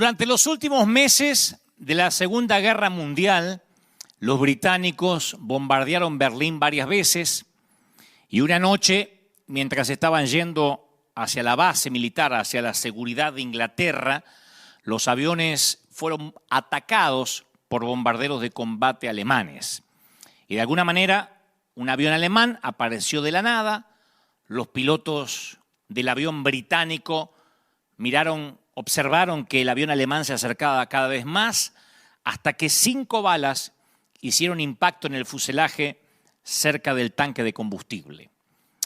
Durante los últimos meses de la Segunda Guerra Mundial, los británicos bombardearon Berlín varias veces y una noche, mientras estaban yendo hacia la base militar, hacia la seguridad de Inglaterra, los aviones fueron atacados por bombarderos de combate alemanes. Y de alguna manera, un avión alemán apareció de la nada, los pilotos del avión británico observaron que el avión alemán se acercaba cada vez más, hasta que 5 balas hicieron impacto en el fuselaje cerca del tanque de combustible.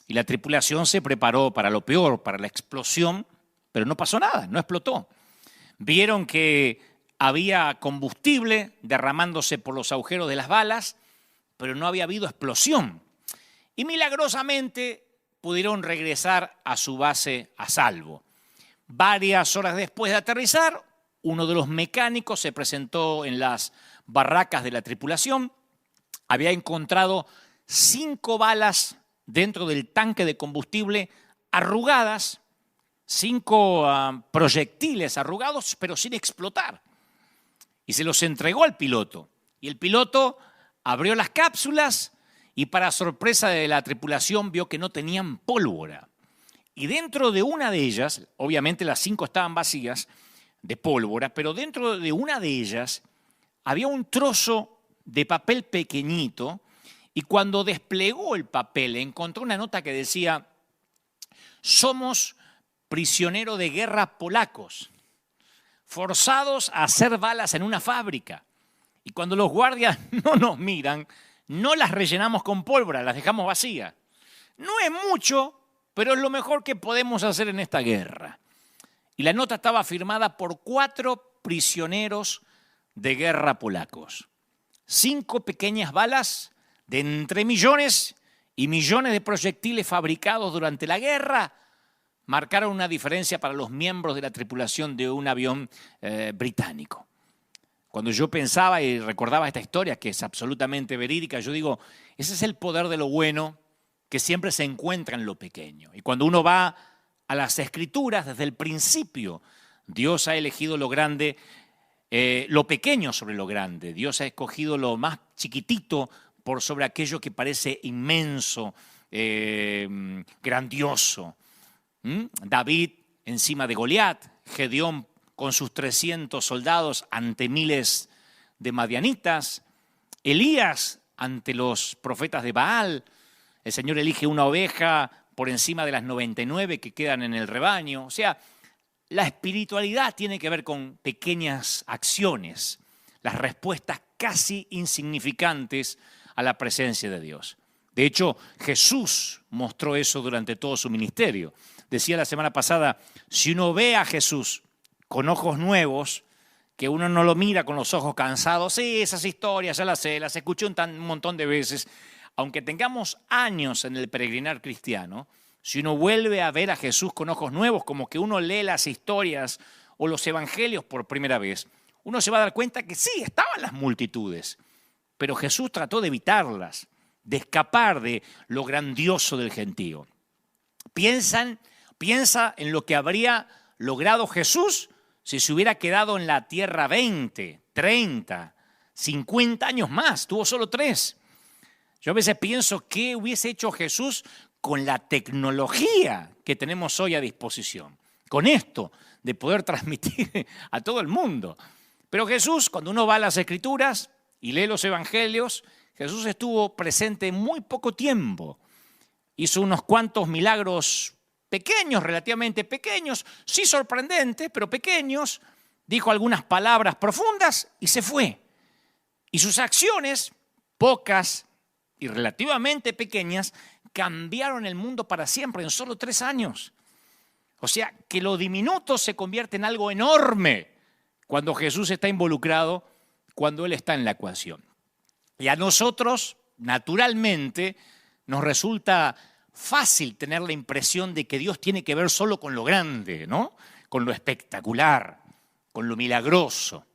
Y la tripulación se preparó para lo peor, para la explosión, pero no pasó nada, no explotó. Vieron que había combustible derramándose por los agujeros de las balas, pero no había habido explosión. Y milagrosamente pudieron regresar a su base a salvo. Varias horas después de aterrizar, uno de los mecánicos se presentó en las barracas de la tripulación. Había encontrado 5 balas dentro del tanque de combustible arrugadas, 5 proyectiles arrugados, pero sin explotar. Y se los entregó al piloto. Y el piloto abrió las cápsulas y, para sorpresa de la tripulación, vio que no tenían pólvora. Y dentro de una de ellas, obviamente las 5 estaban vacías de pólvora, pero dentro de una de ellas había un trozo de papel pequeñito, y cuando desplegó el papel encontró una nota que decía: somos prisioneros de guerra polacos, forzados a hacer balas en una fábrica. Y cuando los guardias no nos miran, no las rellenamos con pólvora, las dejamos vacías. No es mucho, pero es lo mejor que podemos hacer en esta guerra. Y la nota estaba firmada por 4 prisioneros de guerra polacos. 5 pequeñas balas de entre millones y millones de proyectiles fabricados durante la guerra marcaron una diferencia para los miembros de la tripulación de un avión británico. Cuando yo pensaba y recordaba esta historia, que es absolutamente verídica, yo digo, ese es el poder de lo bueno, que siempre se encuentra en lo pequeño. Y cuando uno va a las Escrituras, desde el principio, Dios ha elegido lo grande, lo pequeño sobre lo grande. Dios ha escogido lo más chiquitito por sobre aquello que parece inmenso, grandioso. David encima de Goliat, Gedeón con sus 300 soldados ante miles de madianitas, Elías ante los profetas de Baal. El Señor elige una oveja por encima de las 99 que quedan en el rebaño. O sea, la espiritualidad tiene que ver con pequeñas acciones, las respuestas casi insignificantes a la presencia de Dios. De hecho, Jesús mostró eso durante todo su ministerio. Decía la semana pasada, si uno ve a Jesús con ojos nuevos, que uno no lo mira con los ojos cansados, sí, esas historias ya las sé, las escuché un montón de veces. Aunque tengamos años en el peregrinar cristiano, si uno vuelve a ver a Jesús con ojos nuevos, como que uno lee las historias o los evangelios por primera vez, uno se va a dar cuenta que sí, estaban las multitudes, pero Jesús trató de evitarlas, de escapar de lo grandioso del gentío. Piensa en lo que habría logrado Jesús si se hubiera quedado en la tierra 20, 30, 50 años más, tuvo solo 3. Yo a veces pienso qué hubiese hecho Jesús con la tecnología que tenemos hoy a disposición, con esto de poder transmitir a todo el mundo. Pero Jesús, cuando uno va a las Escrituras y lee los evangelios, Jesús estuvo presente muy poco tiempo. Hizo unos cuantos milagros pequeños, relativamente pequeños, sí sorprendentes, pero pequeños. Dijo algunas palabras profundas y se fue. Y sus acciones, pocas y relativamente pequeñas, cambiaron el mundo para siempre en solo 3 años. O sea, que lo diminuto se convierte en algo enorme cuando Jesús está involucrado, cuando Él está en la ecuación. Y a nosotros, naturalmente, nos resulta fácil tener la impresión de que Dios tiene que ver solo con lo grande, ¿no? Con lo espectacular, con lo milagroso.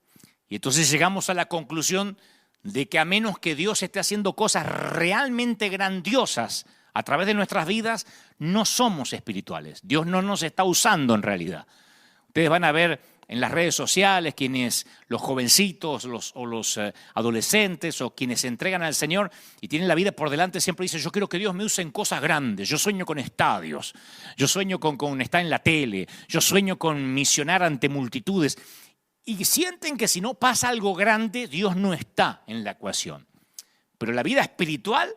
Y entonces llegamos a la conclusión de que a menos que Dios esté haciendo cosas realmente grandiosas a través de nuestras vidas, no somos espirituales. Dios no nos está usando en realidad. Ustedes van a ver en las redes sociales, los jovencitos o los adolescentes o quienes se entregan al Señor y tienen la vida por delante, siempre dicen, yo quiero que Dios me use en cosas grandes, yo sueño con estadios, yo sueño con estar en la tele, yo sueño con misionar ante multitudes. Y sienten que si no pasa algo grande, Dios no está en la ecuación. Pero la vida espiritual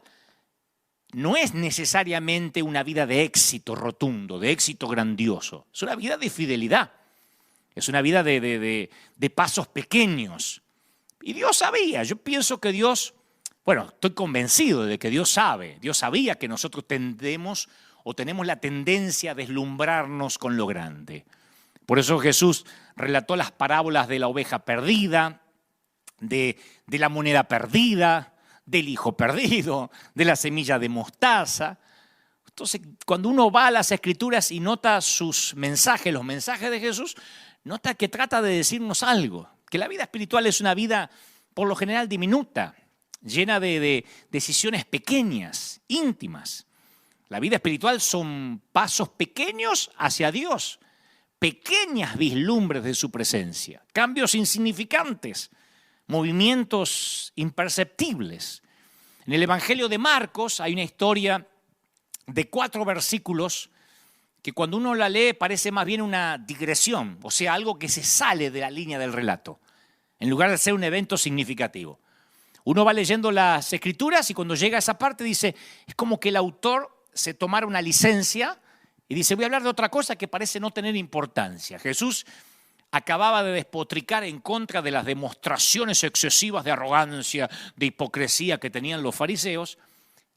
no es necesariamente una vida de éxito rotundo, de éxito grandioso. Es una vida de fidelidad. Es una vida de pasos pequeños. Y Dios sabía. Yo pienso que Dios, estoy convencido de que Dios sabe. Dios sabía que nosotros tendemos o tenemos la tendencia a deslumbrarnos con lo grande. Por eso Jesús relató las parábolas de la oveja perdida, de la moneda perdida, del hijo perdido, de la semilla de mostaza. Entonces, cuando uno va a las Escrituras y nota sus mensajes, los mensajes de Jesús, nota que trata de decirnos algo, que la vida espiritual es una vida, por lo general, diminuta, llena de decisiones pequeñas, íntimas. La vida espiritual son pasos pequeños hacia Dios, pequeñas vislumbres de su presencia, cambios insignificantes, movimientos imperceptibles. En el Evangelio de Marcos hay una historia de 4 versículos que cuando uno la lee parece más bien una digresión, o sea, algo que se sale de la línea del relato, en lugar de ser un evento significativo. Uno va leyendo las Escrituras y cuando llega a esa parte dice, es como que el autor se tomara una licencia y dice, voy a hablar de otra cosa que parece no tener importancia. Jesús acababa de despotricar en contra de las demostraciones excesivas de arrogancia, de hipocresía que tenían los fariseos.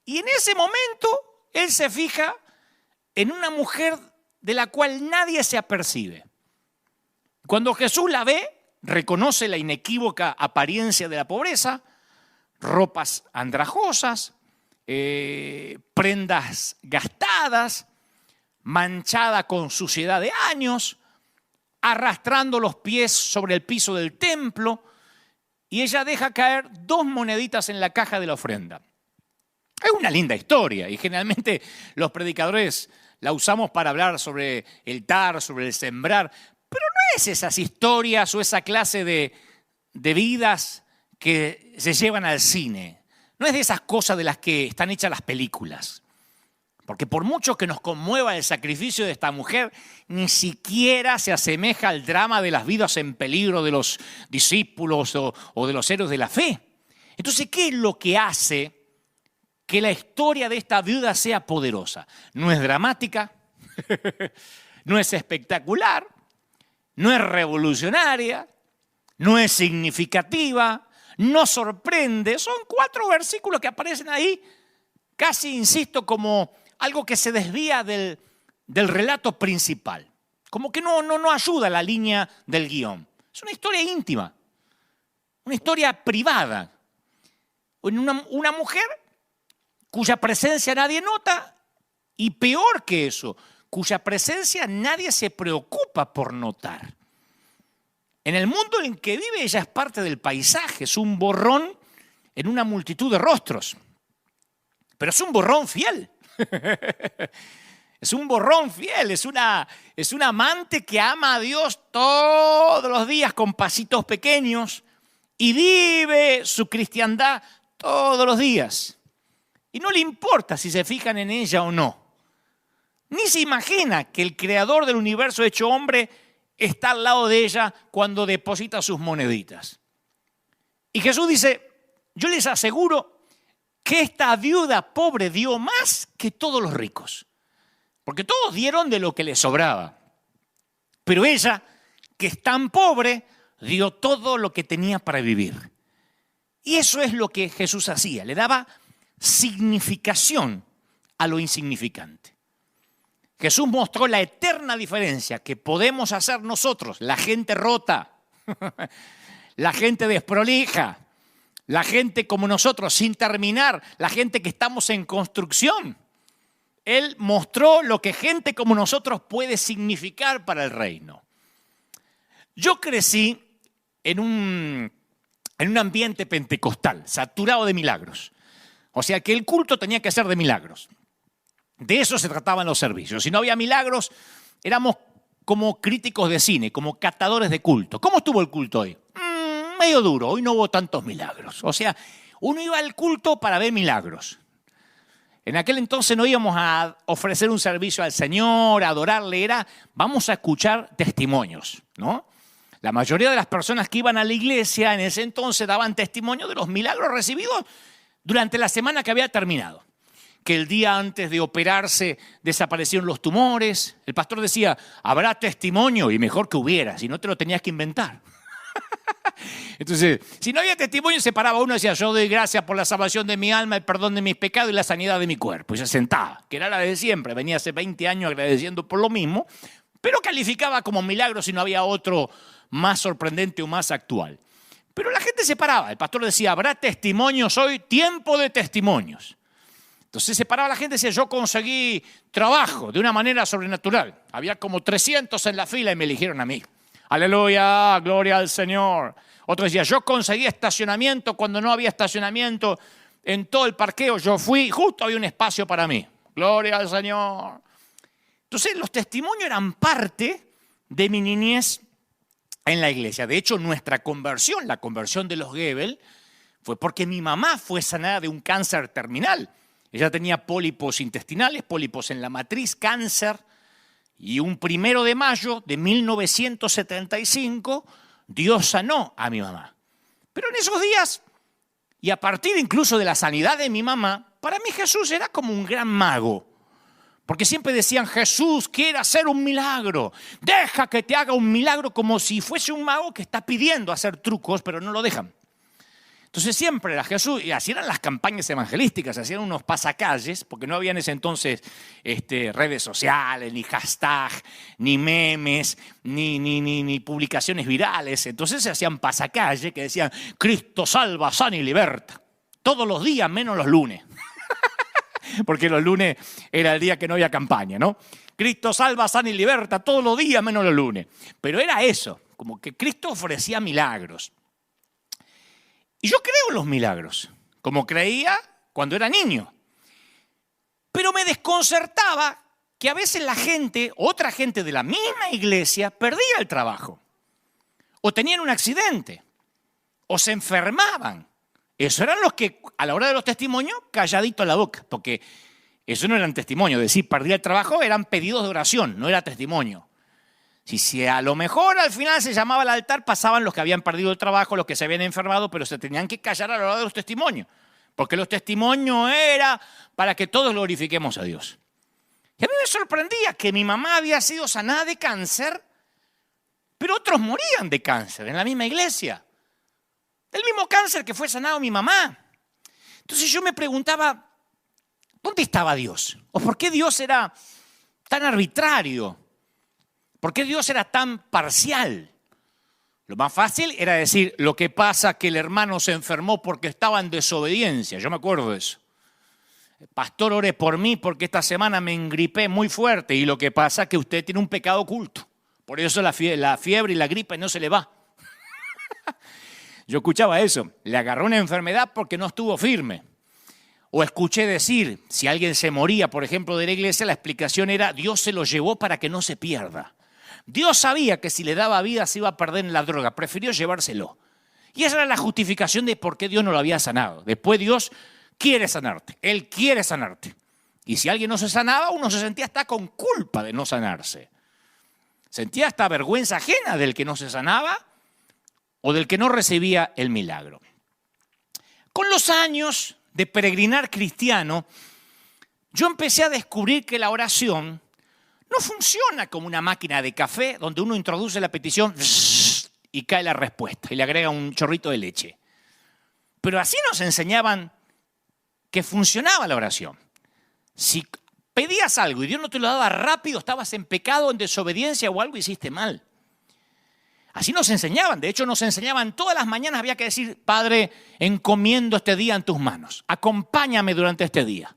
Y en ese momento, él se fija en una mujer de la cual nadie se apercibe. Cuando Jesús la ve, reconoce la inequívoca apariencia de la pobreza, ropas andrajosas, prendas gastadas, manchada con suciedad de años, arrastrando los pies sobre el piso del templo, y ella deja caer 2 moneditas en la caja de la ofrenda. Es una linda historia y generalmente los predicadores la usamos para hablar sobre el dar, sobre el sembrar, pero no es esas historias o esa clase de vidas que se llevan al cine. No es de esas cosas de las que están hechas las películas. Porque por mucho que nos conmueva el sacrificio de esta mujer, ni siquiera se asemeja al drama de las vidas en peligro de los discípulos o de los héroes de la fe. Entonces, ¿qué es lo que hace que la historia de esta viuda sea poderosa? No es dramática, no es espectacular, no es revolucionaria, no es significativa, no sorprende. Son 4 versículos que aparecen ahí, casi, insisto, como algo que se desvía del relato principal. Como que no ayuda a la línea del guión. Es una historia íntima, una historia privada. Una mujer cuya presencia nadie nota y peor que eso, cuya presencia nadie se preocupa por notar. En el mundo en que vive ella es parte del paisaje, es un borrón en una multitud de rostros. Pero es un borrón fiel. Es un borrón fiel, es una amante que ama a Dios todos los días con pasitos pequeños y vive su cristiandad todos los días. Y no le importa si se fijan en ella o no. Ni se imagina que el creador del universo hecho hombre está al lado de ella cuando deposita sus moneditas. Y Jesús dice, yo les aseguro que esta viuda pobre dio más que todos los ricos. Porque todos dieron de lo que les sobraba. Pero ella, que es tan pobre, dio todo lo que tenía para vivir. Y eso es lo que Jesús hacía. Le daba significación a lo insignificante. Jesús mostró la eterna diferencia que podemos hacer nosotros, la gente rota, la gente desprolija, la gente como nosotros sin terminar, la gente que estamos en construcción. Él mostró lo que gente como nosotros puede significar para el reino. Yo crecí en un ambiente pentecostal, saturado de milagros. O sea que el culto tenía que ser de milagros. De eso se trataban los servicios. Si no había milagros, éramos como críticos de cine, como catadores de culto. ¿Cómo estuvo el culto hoy? Medio duro, hoy no hubo tantos milagros. O sea, uno iba al culto para ver milagros. En aquel entonces no íbamos a ofrecer un servicio al Señor, a adorarle, vamos a escuchar testimonios, ¿no? La mayoría de las personas que iban a la iglesia en ese entonces daban testimonio de los milagros recibidos durante la semana que había terminado. Que el día antes de operarse desaparecieron los tumores. El pastor decía, habrá testimonio, y mejor que hubiera, si no te lo tenías que inventar. Entonces, si no había testimonio, se paraba uno y decía, yo doy gracias por la salvación de mi alma, el perdón de mis pecados y la sanidad de mi cuerpo. Y se sentaba, que era la de siempre. Venía hace 20 años agradeciendo por lo mismo, pero calificaba como milagro si no había otro más sorprendente o más actual. Pero la gente se paraba. El pastor decía, habrá testimonios hoy, tiempo de testimonios. Entonces se paraba la gente y decía, yo conseguí trabajo de una manera sobrenatural. Había como 300 en la fila y me eligieron a mí. Aleluya, gloria al Señor. Otro decía, yo conseguí estacionamiento cuando no había estacionamiento en todo el parqueo. Yo fui, justo había un espacio para mí. Gloria al Señor. Entonces los testimonios eran parte de mi niñez en la iglesia. De hecho, nuestra conversión, la conversión de los Gebel, fue porque mi mamá fue sanada de un cáncer terminal. Ella tenía pólipos intestinales, pólipos en la matriz, cáncer. Y un 1 de mayo de 1975, Dios sanó a mi mamá. Pero en esos días, y a partir incluso de la sanidad de mi mamá, para mí Jesús era como un gran mago. Porque siempre decían, Jesús quiere hacer un milagro. Deja que te haga un milagro, como si fuese un mago que está pidiendo hacer trucos, pero no lo dejan. Entonces siempre era Jesús, y así eran las campañas evangelísticas, hacían unos pasacalles, porque no había en ese entonces redes sociales, ni hashtag, ni memes, ni publicaciones virales. Entonces se hacían pasacalles que decían, Cristo salva, sana y liberta. Todos los días, menos los lunes. Porque los lunes era el día que no había campaña, ¿no? Cristo salva, sana y liberta todos los días, menos los lunes. Pero era eso, como que Cristo ofrecía milagros. Y yo creo en los milagros, como creía cuando era niño. Pero me desconcertaba que a veces la gente, otra gente de la misma iglesia, perdía el trabajo. O tenían un accidente. O se enfermaban. Esos eran los que, a la hora de los testimonios, calladito la boca. Porque eso no eran testimonios. Decir, perdí el trabajo, eran pedidos de oración, no era testimonio. Si a lo mejor al final se llamaba al altar, pasaban los que habían perdido el trabajo, los que se habían enfermado, pero se tenían que callar a la hora de los testimonios. Porque los testimonios era para que todos glorifiquemos a Dios. Y a mí me sorprendía que mi mamá había sido sanada de cáncer, pero otros morían de cáncer en la misma iglesia. Del mismo cáncer que fue sanado mi mamá. Entonces yo me preguntaba, ¿dónde estaba Dios? ¿O por qué Dios era tan arbitrario? ¿Por qué Dios era tan parcial? Lo más fácil era decir, lo que pasa es que el hermano se enfermó porque estaba en desobediencia. Yo me acuerdo de eso. Pastor, ore por mí porque esta semana me engripé muy fuerte y lo que pasa es que usted tiene un pecado oculto. Por eso la fiebre y la gripe no se le va. Yo escuchaba eso. Le agarró una enfermedad porque no estuvo firme. O escuché decir, si alguien se moría, por ejemplo, de la iglesia, la explicación era, Dios se lo llevó para que no se pierda. Dios sabía que si le daba vida se iba a perder en la droga, prefirió llevárselo. Y esa era la justificación de por qué Dios no lo había sanado. Después Dios quiere sanarte, Él quiere sanarte. Y si alguien no se sanaba, uno se sentía hasta con culpa de no sanarse. Sentía hasta vergüenza ajena del que no se sanaba o del que no recibía el milagro. Con los años de peregrinar cristiano, yo empecé a descubrir que la oración no funciona como una máquina de café donde uno introduce la petición y cae la respuesta y le agrega un chorrito de leche. Pero así nos enseñaban que funcionaba la oración. Si pedías algo y Dios no te lo daba rápido, estabas en pecado, en desobediencia o algo hiciste mal. Así nos enseñaban. De hecho, nos enseñaban todas las mañanas había que decir, Padre, encomiendo este día en tus manos. Acompáñame durante este día.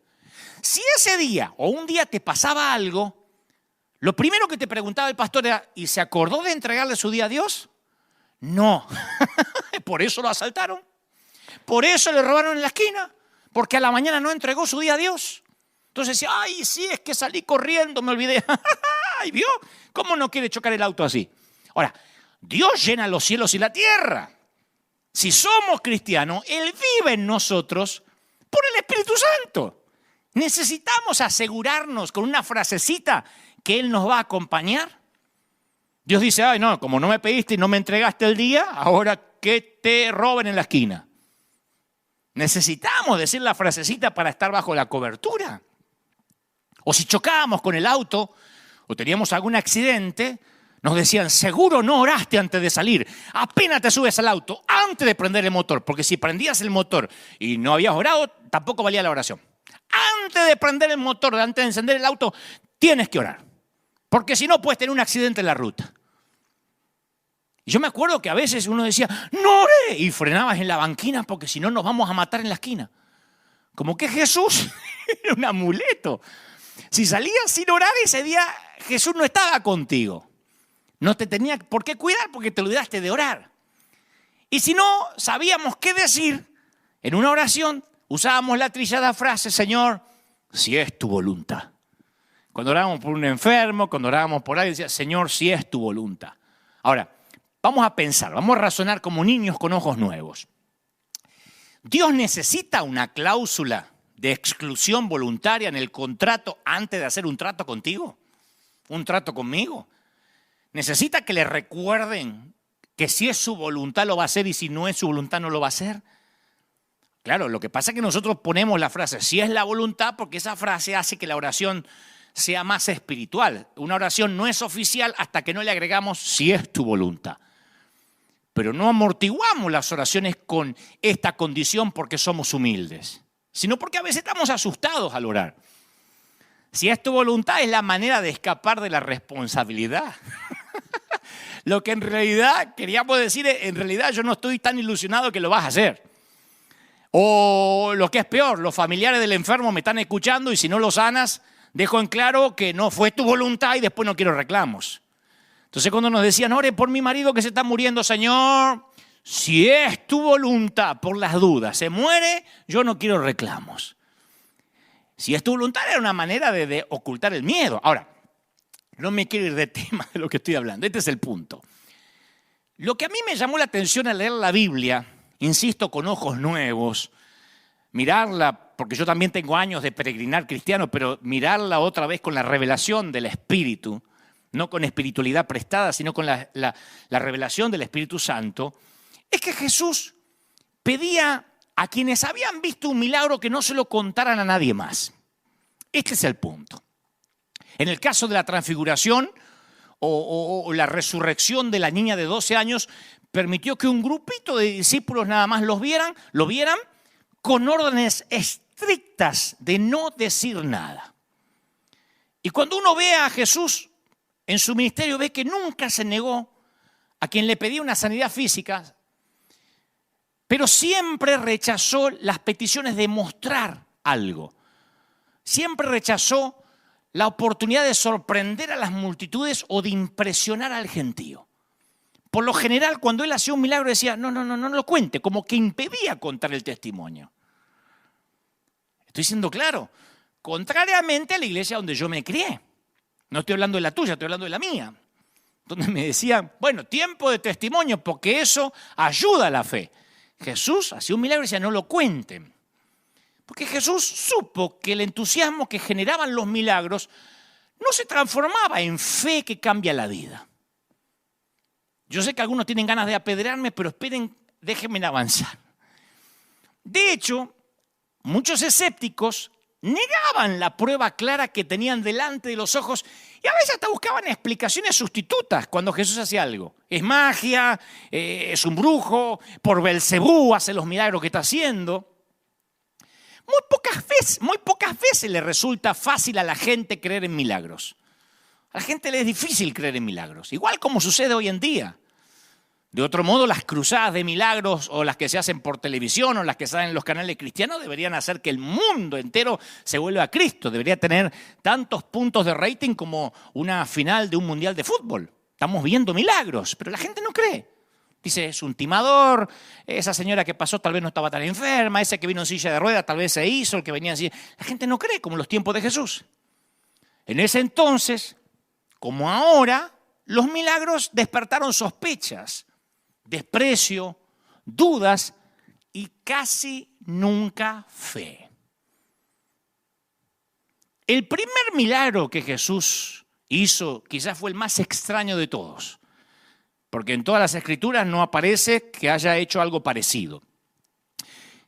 Si ese día o un día te pasaba algo, lo primero que te preguntaba el pastor era, ¿y se acordó de entregarle su día a Dios? No. Por eso lo asaltaron. Por eso le robaron en la esquina. Porque a la mañana no entregó su día a Dios. Entonces decía, ay, sí, es que salí corriendo, me olvidé. ¡Ay, vio! ¿Cómo no quiere chocar el auto así? Ahora, Dios llena los cielos y la tierra. Si somos cristianos, Él vive en nosotros por el Espíritu Santo. Necesitamos asegurarnos con una frasecita que Él nos va a acompañar. Dios dice, ay no, como no me pediste y no me entregaste el día, ahora que te roben en la esquina. Necesitamos decir la frasecita para estar bajo la cobertura. O si chocábamos con el auto o teníamos algún accidente, nos decían, seguro no oraste antes de salir. Apenas te subes al auto, antes de prender el motor. Porque si prendías el motor y no habías orado, tampoco valía la oración. Antes de prender el motor, antes de encender el auto, tienes que orar. Porque si no, puedes tener un accidente en la ruta. Y yo me acuerdo que a veces uno decía, no oré, y frenabas en la banquina porque si no nos vamos a matar en la esquina. Como que Jesús era un amuleto. Si salías sin orar ese día, Jesús no estaba contigo. No te tenía por qué cuidar porque te olvidaste de orar. Y si no sabíamos qué decir, en una oración usábamos la trillada frase, Señor, si es tu voluntad. Cuando orábamos por un enfermo, cuando orábamos por alguien, decía, Señor, si es tu voluntad. Ahora, vamos a pensar, vamos a razonar como niños con ojos nuevos. ¿Dios necesita una cláusula de exclusión voluntaria en el contrato antes de hacer un trato contigo? ¿Un trato conmigo? ¿Necesita que le recuerden que si es su voluntad lo va a hacer y si no es su voluntad no lo va a hacer? Claro, lo que pasa es que nosotros ponemos la frase si es la voluntad porque esa frase hace que la oración sea más espiritual. Una oración no es oficial hasta que no le agregamos si es tu voluntad. Pero no amortiguamos las oraciones con esta condición porque somos humildes, sino porque a veces estamos asustados al orar. Si es tu voluntad es la manera de escapar de la responsabilidad. Lo que en realidad queríamos decir es, en realidad yo no estoy tan ilusionado que lo vas a hacer. O lo que es peor, los familiares del enfermo me están escuchando y si no lo sanas, dejo en claro que no fue tu voluntad y después no quiero reclamos. Entonces cuando nos decían, ore por mi marido que se está muriendo, Señor, si es tu voluntad, por las dudas, se muere, yo no quiero reclamos. Si es tu voluntad, era una manera de ocultar el miedo. Ahora, no me quiero ir de tema de lo que estoy hablando, este es el punto. Lo que a mí me llamó la atención al leer la Biblia, insisto, con ojos nuevos, mirarla, porque yo también tengo años de peregrinar cristiano, pero mirarla otra vez con la revelación del Espíritu, no con espiritualidad prestada, sino con la revelación del Espíritu Santo, es que Jesús pedía a quienes habían visto un milagro que no se lo contaran a nadie más. Este es el punto. En el caso de la transfiguración o la resurrección de la niña de 12 años, permitió que un grupito de discípulos nada más lo vieran con órdenes estrictas de no decir nada. Y cuando uno ve a Jesús en su ministerio, ve que nunca se negó a quien le pedía una sanidad física, pero siempre rechazó las peticiones de mostrar algo. Siempre rechazó la oportunidad de sorprender a las multitudes o de impresionar al gentío. Por lo general, cuando él hacía un milagro decía, no lo cuente, como que impedía contar el testimonio. Estoy siendo claro, contrariamente a la iglesia donde yo me crié. No estoy hablando de la tuya, estoy hablando de la mía. Donde me decían, bueno, tiempo de testimonio, porque eso ayuda a la fe. Jesús hacía un milagro y decía, no lo cuenten. Porque Jesús supo que el entusiasmo que generaban los milagros no se transformaba en fe que cambia la vida. Yo sé que algunos tienen ganas de apedrearme, pero esperen, déjenme avanzar. De hecho, muchos escépticos negaban la prueba clara que tenían delante de los ojos y a veces hasta buscaban explicaciones sustitutas cuando Jesús hacía algo. Es magia, es un brujo, por Belcebú hace los milagros que está haciendo. Muy pocas veces le resulta fácil a la gente creer en milagros. A la gente le es difícil creer en milagros, igual como sucede hoy en día. De otro modo, las cruzadas de milagros o las que se hacen por televisión o las que salen en los canales cristianos deberían hacer que el mundo entero se vuelva a Cristo. Debería tener tantos puntos de rating como una final de un mundial de fútbol. Estamos viendo milagros, pero la gente no cree. Dice, es un timador, esa señora que pasó tal vez no estaba tan enferma, ese que vino en silla de ruedas tal vez se hizo, el que venía así. La gente no cree como en los tiempos de Jesús. En ese entonces, como ahora, los milagros despertaron sospechas, desprecio, dudas y casi nunca fe. El primer milagro que Jesús hizo quizás fue el más extraño de todos, porque en todas las escrituras no aparece que haya hecho algo parecido.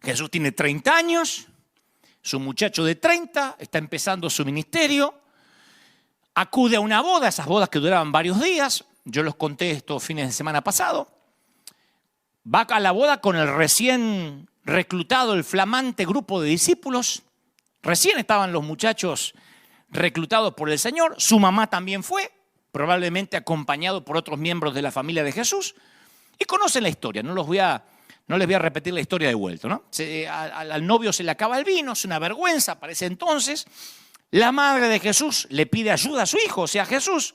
Jesús tiene 30 años, es un muchacho de 30, está empezando su ministerio, acude a una boda, esas bodas que duraban varios días, yo los conté estos fines de semana pasado, va a la boda con el recién reclutado, el flamante grupo de discípulos. Recién estaban los muchachos reclutados por el Señor, su mamá también fue, probablemente acompañado por otros miembros de la familia de Jesús, y conocen la historia, no les voy a repetir la historia de vuelta, ¿no? Al novio se le acaba el vino, es una vergüenza para ese entonces. La madre de Jesús le pide ayuda a su hijo, o sea, a Jesús,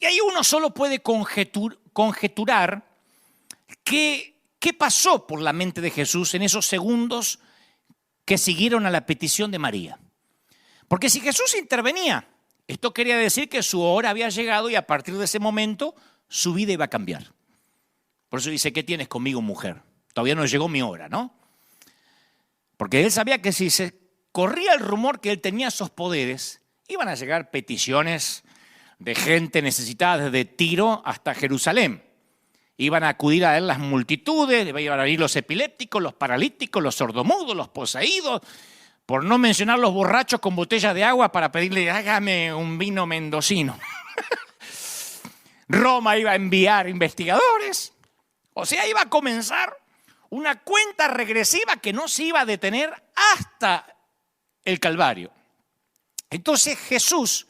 y ahí uno solo puede conjeturar qué pasó por la mente de Jesús en esos segundos que siguieron a la petición de María. Porque si Jesús intervenía, esto quería decir que su hora había llegado y a partir de ese momento su vida iba a cambiar. Por eso dice, ¿qué tienes conmigo, mujer? Todavía no llegó mi hora, ¿no? Porque él sabía que si se corría el rumor que él tenía esos poderes, iban a llegar peticiones de gente necesitada desde Tiro hasta Jerusalén. Iban a acudir a él las multitudes, iban a ir los epilépticos, los paralíticos, los sordomudos, los poseídos, por no mencionar los borrachos con botellas de agua para pedirle, hágame un vino mendocino. Roma iba a enviar investigadores. O sea, iba a comenzar una cuenta regresiva que no se iba a detener hasta el Calvario. Entonces Jesús,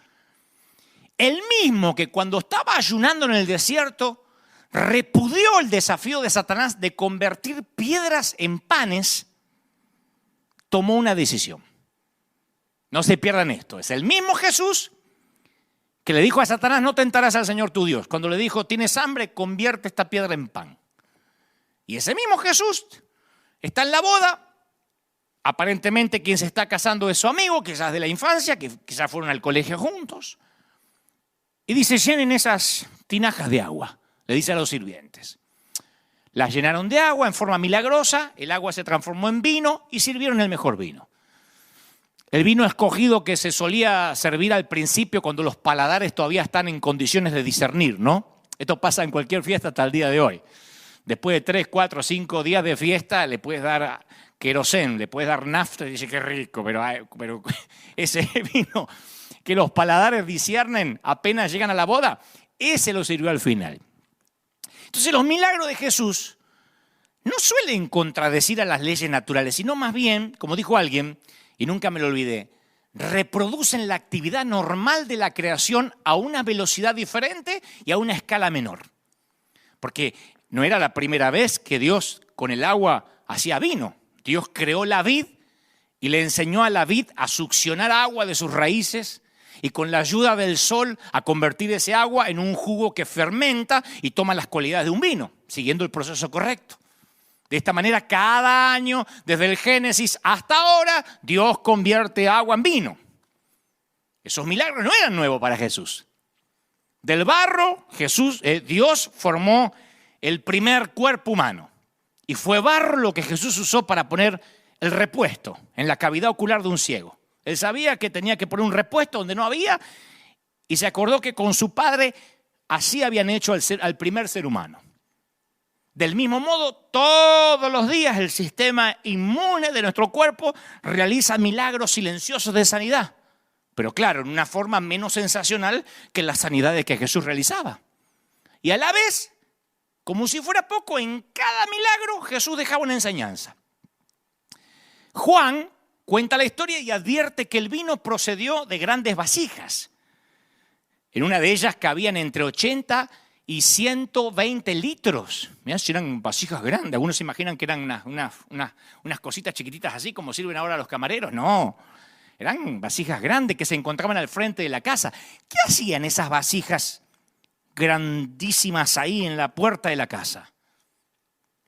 el mismo que cuando estaba ayunando en el desierto, repudió el desafío de Satanás de convertir piedras en panes, tomó una decisión. No se pierdan esto. Es el mismo Jesús que le dijo a Satanás, no tentarás al Señor tu Dios. Cuando le dijo, tienes hambre, convierte esta piedra en pan. Y ese mismo Jesús está en la boda. Aparentemente quien se está casando es su amigo, quizás de la infancia, que quizás fueron al colegio juntos. Y dice, llenen esas tinajas de agua. Le dice a los sirvientes. Las llenaron de agua en forma milagrosa, el agua se transformó en vino y sirvieron el mejor vino. El vino escogido que se solía servir al principio cuando los paladares todavía están en condiciones de discernir, ¿no? Esto pasa en cualquier fiesta hasta el día de hoy. Después de 3, 4, 5 días de fiesta le puedes dar querosén, le puedes dar nafta y dice qué rico, pero ese vino que los paladares disciernen apenas llegan a la boda, ese lo sirvió al final. Entonces los milagros de Jesús no suelen contradecir a las leyes naturales, sino más bien, como dijo alguien, y nunca me lo olvidé, reproducen la actividad normal de la creación a una velocidad diferente y a una escala menor. Porque no era la primera vez que Dios con el agua hacía vino. Dios creó la vid y le enseñó a la vid a succionar agua de sus raíces y con la ayuda del sol a convertir ese agua en un jugo que fermenta y toma las cualidades de un vino, siguiendo el proceso correcto. De esta manera, cada año, desde el Génesis hasta ahora, Dios convierte agua en vino. Esos milagros no eran nuevos para Jesús. Del barro, Dios formó el primer cuerpo humano. Y fue barro lo que Jesús usó para poner el repuesto en la cavidad ocular de un ciego. Él sabía que tenía que poner un repuesto donde no había y se acordó que con su padre así habían hecho al primer ser humano. Del mismo modo, todos los días el sistema inmune de nuestro cuerpo realiza milagros silenciosos de sanidad. Pero claro, en una forma menos sensacional que las sanidades que Jesús realizaba. Y a la vez, como si fuera poco, en cada milagro Jesús dejaba una enseñanza. Juan cuenta la historia y advierte que el vino procedió de grandes vasijas. En una de ellas cabían entre 80 y 120 litros. Mirá si eran vasijas grandes. Algunos se imaginan que eran unas cositas chiquititas así como sirven ahora los camareros. No, eran vasijas grandes que se encontraban al frente de la casa. ¿Qué hacían esas vasijas grandísimas ahí en la puerta de la casa?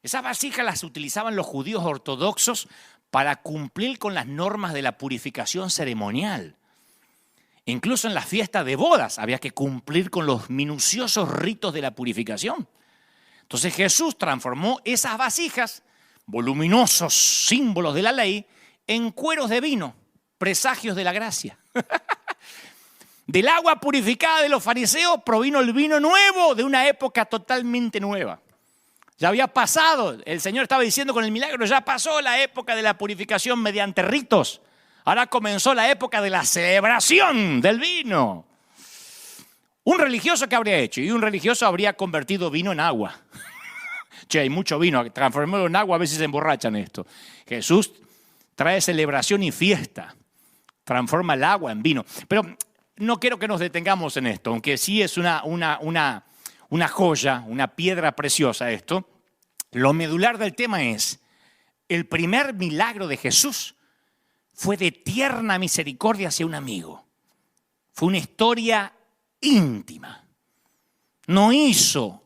Esas vasijas las utilizaban los judíos ortodoxos para cumplir con las normas de la purificación ceremonial. Incluso en la fiesta de bodas había que cumplir con los minuciosos ritos de la purificación. Entonces Jesús transformó esas vasijas, voluminosos símbolos de la ley, en cueros de vino, presagios de la gracia. Del agua purificada de los fariseos provino el vino nuevo de una época totalmente nueva. Ya había pasado, el Señor estaba diciendo con el milagro, ya pasó la época de la purificación mediante ritos. Ahora comenzó la época de la celebración del vino. Un religioso, ¿qué habría hecho? Y un religioso habría convertido vino en agua. Che, hay mucho vino, transformarlo en agua, a veces se emborrachan esto. Jesús trae celebración y fiesta, transforma el agua en vino. Pero no quiero que nos detengamos en esto, aunque sí es una joya, una piedra preciosa esto. Lo medular del tema es, el primer milagro de Jesús fue de tierna misericordia hacia un amigo. Fue una historia íntima. No hizo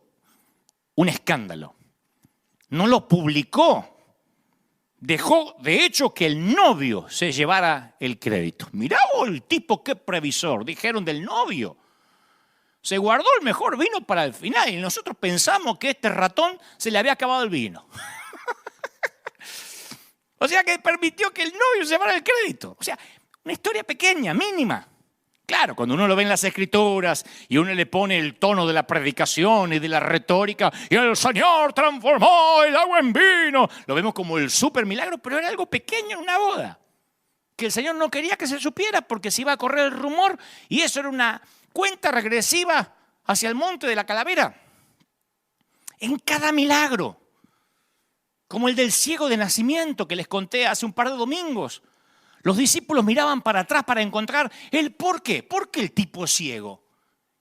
un escándalo. No lo publicó. Dejó, de hecho, que el novio se llevara el crédito. Mirá vos el tipo, qué previsor, dijeron del novio. Se guardó el mejor vino para el final y nosotros pensamos que este ratón se le había acabado el vino. O sea que permitió que el novio se llevara el crédito. O sea, una historia pequeña, mínima. Claro, cuando uno lo ve en las Escrituras y uno le pone el tono de la predicación y de la retórica y el Señor transformó el agua en vino, lo vemos como el súper milagro, pero era algo pequeño en una boda. Que el Señor no quería que se supiera porque se iba a correr el rumor y eso era una cuenta regresiva hacia el monte de la calavera. En cada milagro, como el del ciego de nacimiento que les conté hace un par de domingos, los discípulos miraban para atrás para encontrar el por qué. ¿Por qué el tipo es ciego?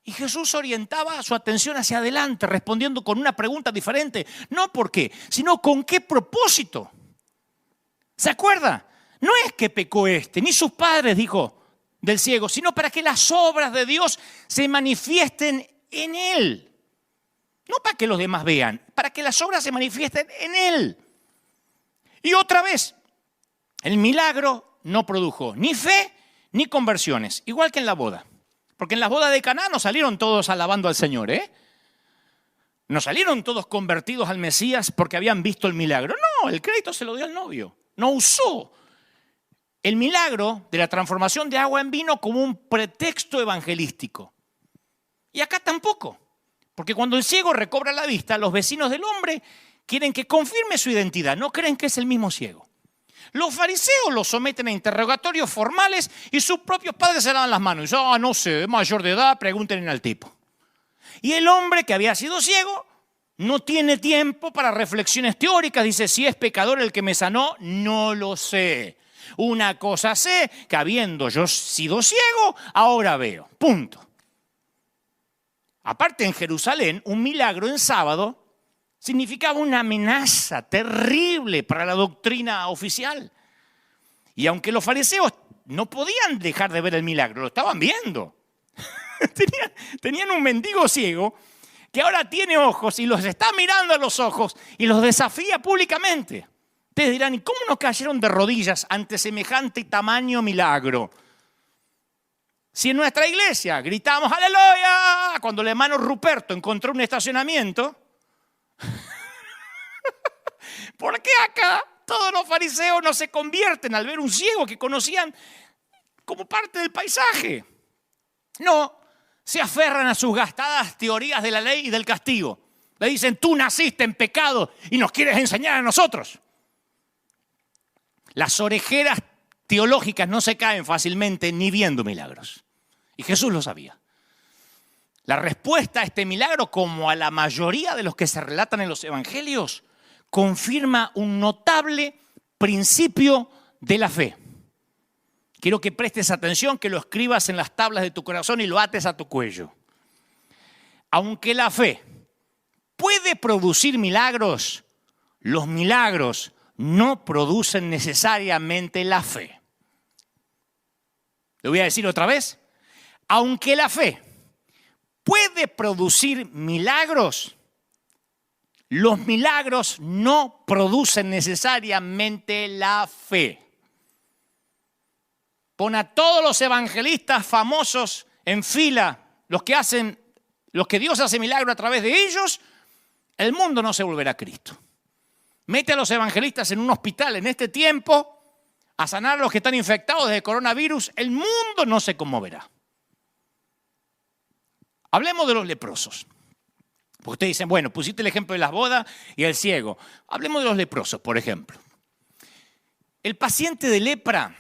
Y Jesús orientaba su atención hacia adelante, respondiendo con una pregunta diferente. No por qué, sino con qué propósito. ¿Se acuerda? No es que pecó ni sus padres, dijo, del ciego, sino para que las obras de Dios se manifiesten en él. No para que los demás vean, para que las obras se manifiesten en él. Y otra vez, el milagro no produjo ni fe ni conversiones, igual que en la boda. Porque en las bodas de Caná no salieron todos alabando al Señor, ¿eh? No salieron todos convertidos al Mesías porque habían visto el milagro. No, el crédito se lo dio al novio. No usó el milagro de la transformación de agua en vino como un pretexto evangelístico. Y acá tampoco. Porque cuando el ciego recobra la vista, los vecinos del hombre quieren que confirme su identidad. No creen que es el mismo ciego. Los fariseos lo someten a interrogatorios formales y sus propios padres se lavan las manos. Y dicen, no sé, es mayor de edad, pregúntenle al tipo. Y el hombre que había sido ciego no tiene tiempo para reflexiones teóricas. Dice, si es pecador el que me sanó, no lo sé. Una cosa sé, que habiendo yo sido ciego, ahora veo. Punto. Aparte, en Jerusalén, un milagro en sábado significaba una amenaza terrible para la doctrina oficial. Y aunque los fariseos no podían dejar de ver el milagro, lo estaban viendo. Tenían un mendigo ciego que ahora tiene ojos y los está mirando a los ojos y los desafía públicamente. Ustedes dirán, ¿y cómo no cayeron de rodillas ante semejante tamaño milagro? Si en nuestra iglesia gritamos ¡aleluya! Cuando el hermano Ruperto encontró un estacionamiento, ¿por qué acá todos los fariseos no se convierten al ver un ciego que conocían como parte del paisaje? No, se aferran a sus gastadas teorías de la ley y del castigo. Le dicen, tú naciste en pecado y nos quieres enseñar a nosotros. Las orejeras teológicas no se caen fácilmente ni viendo milagros. Y Jesús lo sabía. La respuesta a este milagro, como a la mayoría de los que se relatan en los evangelios, confirma un notable principio de la fe. Quiero que prestes atención, que lo escribas en las tablas de tu corazón y lo ates a tu cuello. Aunque la fe puede producir milagros, los milagros no producen necesariamente la fe. Lo voy a decir otra vez. Aunque la fe puede producir milagros, los milagros no producen necesariamente la fe. Pon a todos los evangelistas famosos en fila, los que Dios hace milagro a través de ellos, el mundo no se volverá a Cristo. Mete a los evangelistas en un hospital en este tiempo a sanar a los que están infectados de coronavirus, el mundo no se conmoverá. Hablemos de los leprosos. Porque ustedes dicen, bueno, pusiste el ejemplo de las bodas y el ciego. Hablemos de los leprosos, por ejemplo. El paciente de lepra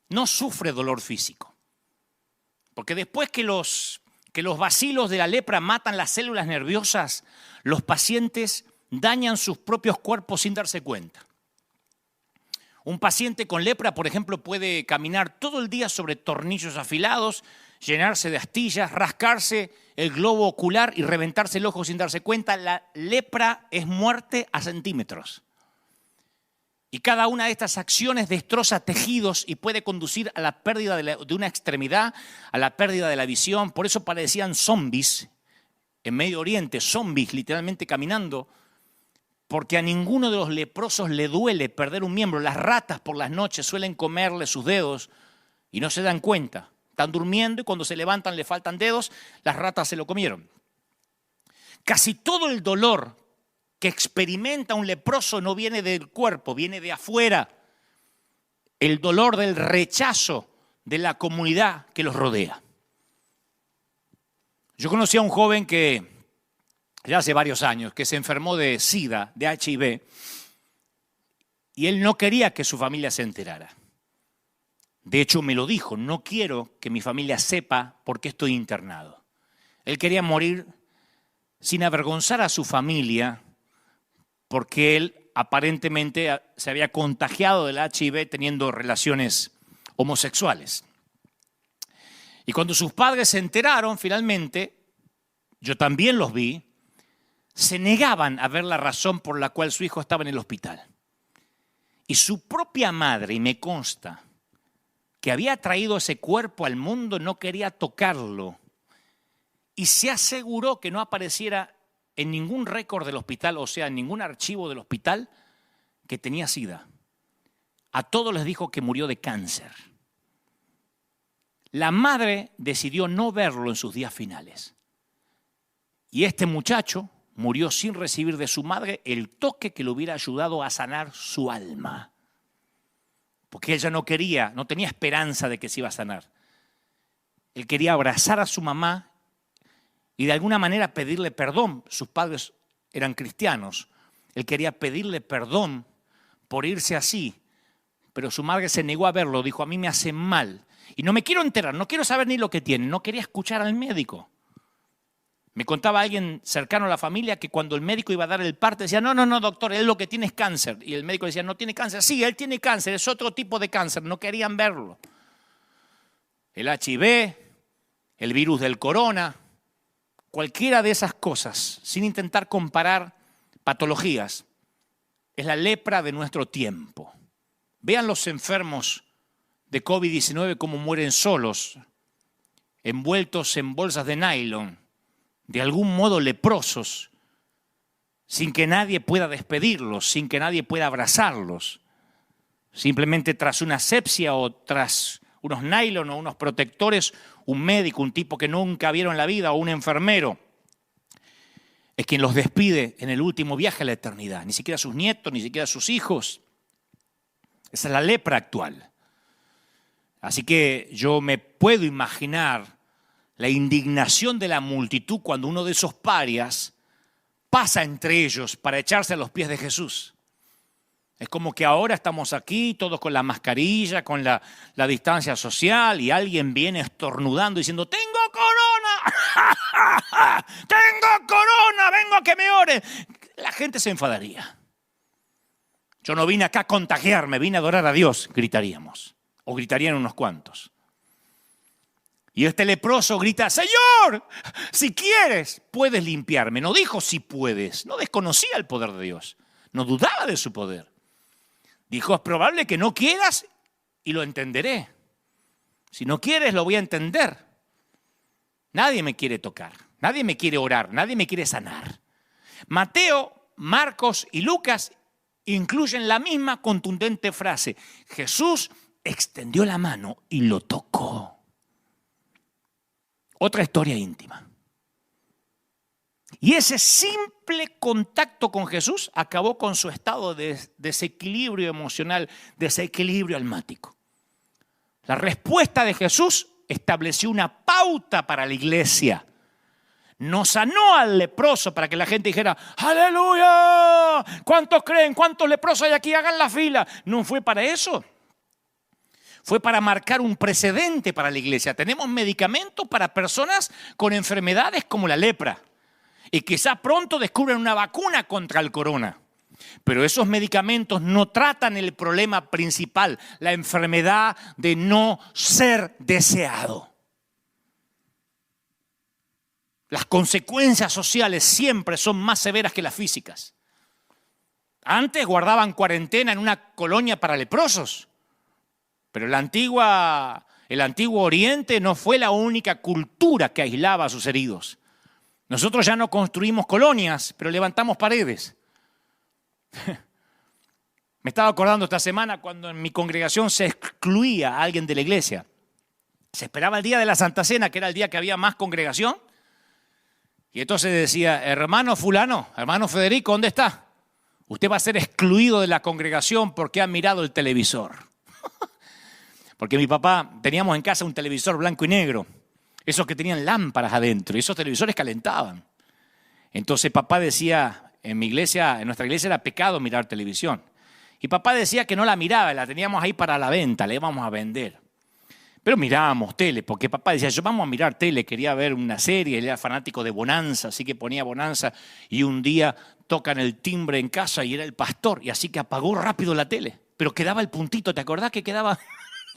no sufre dolor físico. Porque después que los bacilos de la lepra matan las células nerviosas, los pacientes dañan sus propios cuerpos sin darse cuenta. Un paciente con lepra, por ejemplo, puede caminar todo el día sobre tornillos afilados, llenarse de astillas, rascarse el globo ocular y reventarse el ojo sin darse cuenta. La lepra es muerte a centímetros. Y cada una de estas acciones destroza tejidos y puede conducir a la pérdida de una extremidad, a la pérdida de la visión. Por eso parecían zombies en Medio Oriente, zombies literalmente caminando, porque a ninguno de los leprosos le duele perder un miembro. Las ratas por las noches suelen comerle sus dedos y no se dan cuenta. Están durmiendo y cuando se levantan le faltan dedos, las ratas se lo comieron. Casi todo el dolor que experimenta un leproso no viene del cuerpo, viene de afuera. El dolor del rechazo de la comunidad que los rodea. Yo conocí a un joven que ya hace varios años, que se enfermó de SIDA, de HIV, y él no quería que su familia se enterara. De hecho, me lo dijo, no quiero que mi familia sepa por qué estoy internado. Él quería morir sin avergonzar a su familia, porque él aparentemente se había contagiado del HIV teniendo relaciones homosexuales. Y cuando sus padres se enteraron, finalmente, yo también los vi, se negaban a ver la razón por la cual su hijo estaba en el hospital. Y su propia madre, y me consta, que había traído ese cuerpo al mundo, no quería tocarlo. Y se aseguró que no apareciera en ningún récord del hospital, o sea, en ningún archivo del hospital, que tenía SIDA. A todos les dijo que murió de cáncer. La madre decidió no verlo en sus días finales. Y este muchacho murió sin recibir de su madre el toque que le hubiera ayudado a sanar su alma. Porque ella no tenía esperanza de que se iba a sanar. Él quería abrazar a su mamá y de alguna manera pedirle perdón. Sus padres eran cristianos. Él quería pedirle perdón por irse así. Pero su madre se negó a verlo. Dijo, a mí me hace mal. Y no me quiero enterar, no quiero saber ni lo que tiene. No quería escuchar al médico. Me contaba alguien cercano a la familia que cuando el médico iba a dar el parte decía, no, doctor, él lo que tiene es cáncer. Y el médico decía, no tiene cáncer. Sí, él tiene cáncer, es otro tipo de cáncer. No querían verlo. El HIV, el virus del corona, cualquiera de esas cosas, sin intentar comparar patologías, es la lepra de nuestro tiempo. Vean los enfermos de COVID-19 cómo mueren solos, envueltos en bolsas de nylon, de algún modo leprosos, sin que nadie pueda despedirlos, sin que nadie pueda abrazarlos, simplemente tras una asepsia o tras unos nylon o unos protectores, un médico, un tipo que nunca vieron en la vida o un enfermero, es quien los despide en el último viaje a la eternidad, ni siquiera sus nietos, ni siquiera sus hijos. Esa es la lepra actual. Así que yo me puedo imaginar la indignación de la multitud cuando uno de esos parias pasa entre ellos para echarse a los pies de Jesús. Es como que ahora estamos aquí, todos con la mascarilla, con la distancia social, y alguien viene estornudando diciendo, ¡tengo corona! ¡Tengo corona! ¡Vengo a que me ore! La gente se enfadaría. Yo no vine acá a contagiarme, vine a adorar a Dios, gritaríamos. O gritarían unos cuantos. Y este leproso grita, Señor, si quieres, puedes limpiarme. No dijo si puedes, no desconocía el poder de Dios, no dudaba de su poder. Dijo, es probable que no quieras y lo entenderé. Si no quieres, lo voy a entender. Nadie me quiere tocar, nadie me quiere orar, nadie me quiere sanar. Mateo, Marcos y Lucas incluyen la misma contundente frase. Jesús extendió la mano y lo tocó. Otra historia íntima. Y ese simple contacto con Jesús acabó con su estado de desequilibrio emocional, desequilibrio almático. La respuesta de Jesús estableció una pauta para la iglesia. No sanó al leproso para que la gente dijera, ¡aleluya! ¿Cuántos creen? ¿Cuántos leprosos hay aquí? Hagan la fila. No fue para eso. Fue para marcar un precedente para la iglesia. Tenemos medicamentos para personas con enfermedades como la lepra. Y quizá pronto descubran una vacuna contra el corona. Pero esos medicamentos no tratan el problema principal, la enfermedad de no ser deseado. Las consecuencias sociales siempre son más severas que las físicas. Antes guardaban cuarentena en una colonia para leprosos, pero el antiguo Oriente no fue la única cultura que aislaba a sus heridos. Nosotros ya no construimos colonias, pero levantamos paredes. Me estaba acordando esta semana cuando en mi congregación se excluía a alguien de la iglesia. Se esperaba el día de la Santa Cena, que era el día que había más congregación. Y entonces decía, hermano fulano, hermano Federico, ¿dónde está? Usted va a ser excluido de la congregación porque ha mirado el televisor. Porque mi papá, teníamos en casa un televisor blanco y negro. Esos que tenían lámparas adentro y esos televisores calentaban. Entonces papá decía, en nuestra iglesia era pecado mirar televisión. Y papá decía que no la miraba, la teníamos ahí para la venta, la íbamos a vender. Pero mirábamos tele, porque papá decía, yo vamos a mirar tele, quería ver una serie, él era fanático de Bonanza, así que ponía Bonanza y un día tocan el timbre en casa y era el pastor, y así que apagó rápido la tele. Pero quedaba el puntito, ¿te acordás que quedaba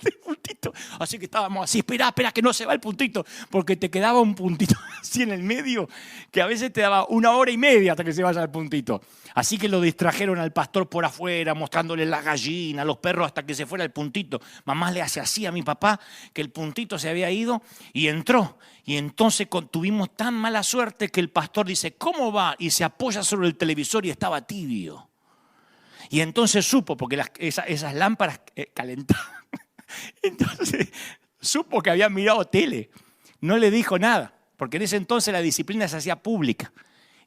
el puntito? Así que estábamos así, espera que no se va el puntito, porque te quedaba un puntito así en el medio, que a veces te daba 1 hora y media hasta que se vaya el puntito. Así que lo distrajeron al pastor por afuera, mostrándole la gallina, los perros hasta que se fuera el puntito. Mamá le hace así a mi papá, que el puntito se había ido y entró. Y entonces tuvimos tan mala suerte que el pastor dice, ¿cómo va? Y se apoya sobre el televisor y estaba tibio. Y entonces supo, porque esas lámparas calentaban. Entonces supo que había mirado tele. No le dijo nada, porque en ese entonces la disciplina se hacía pública.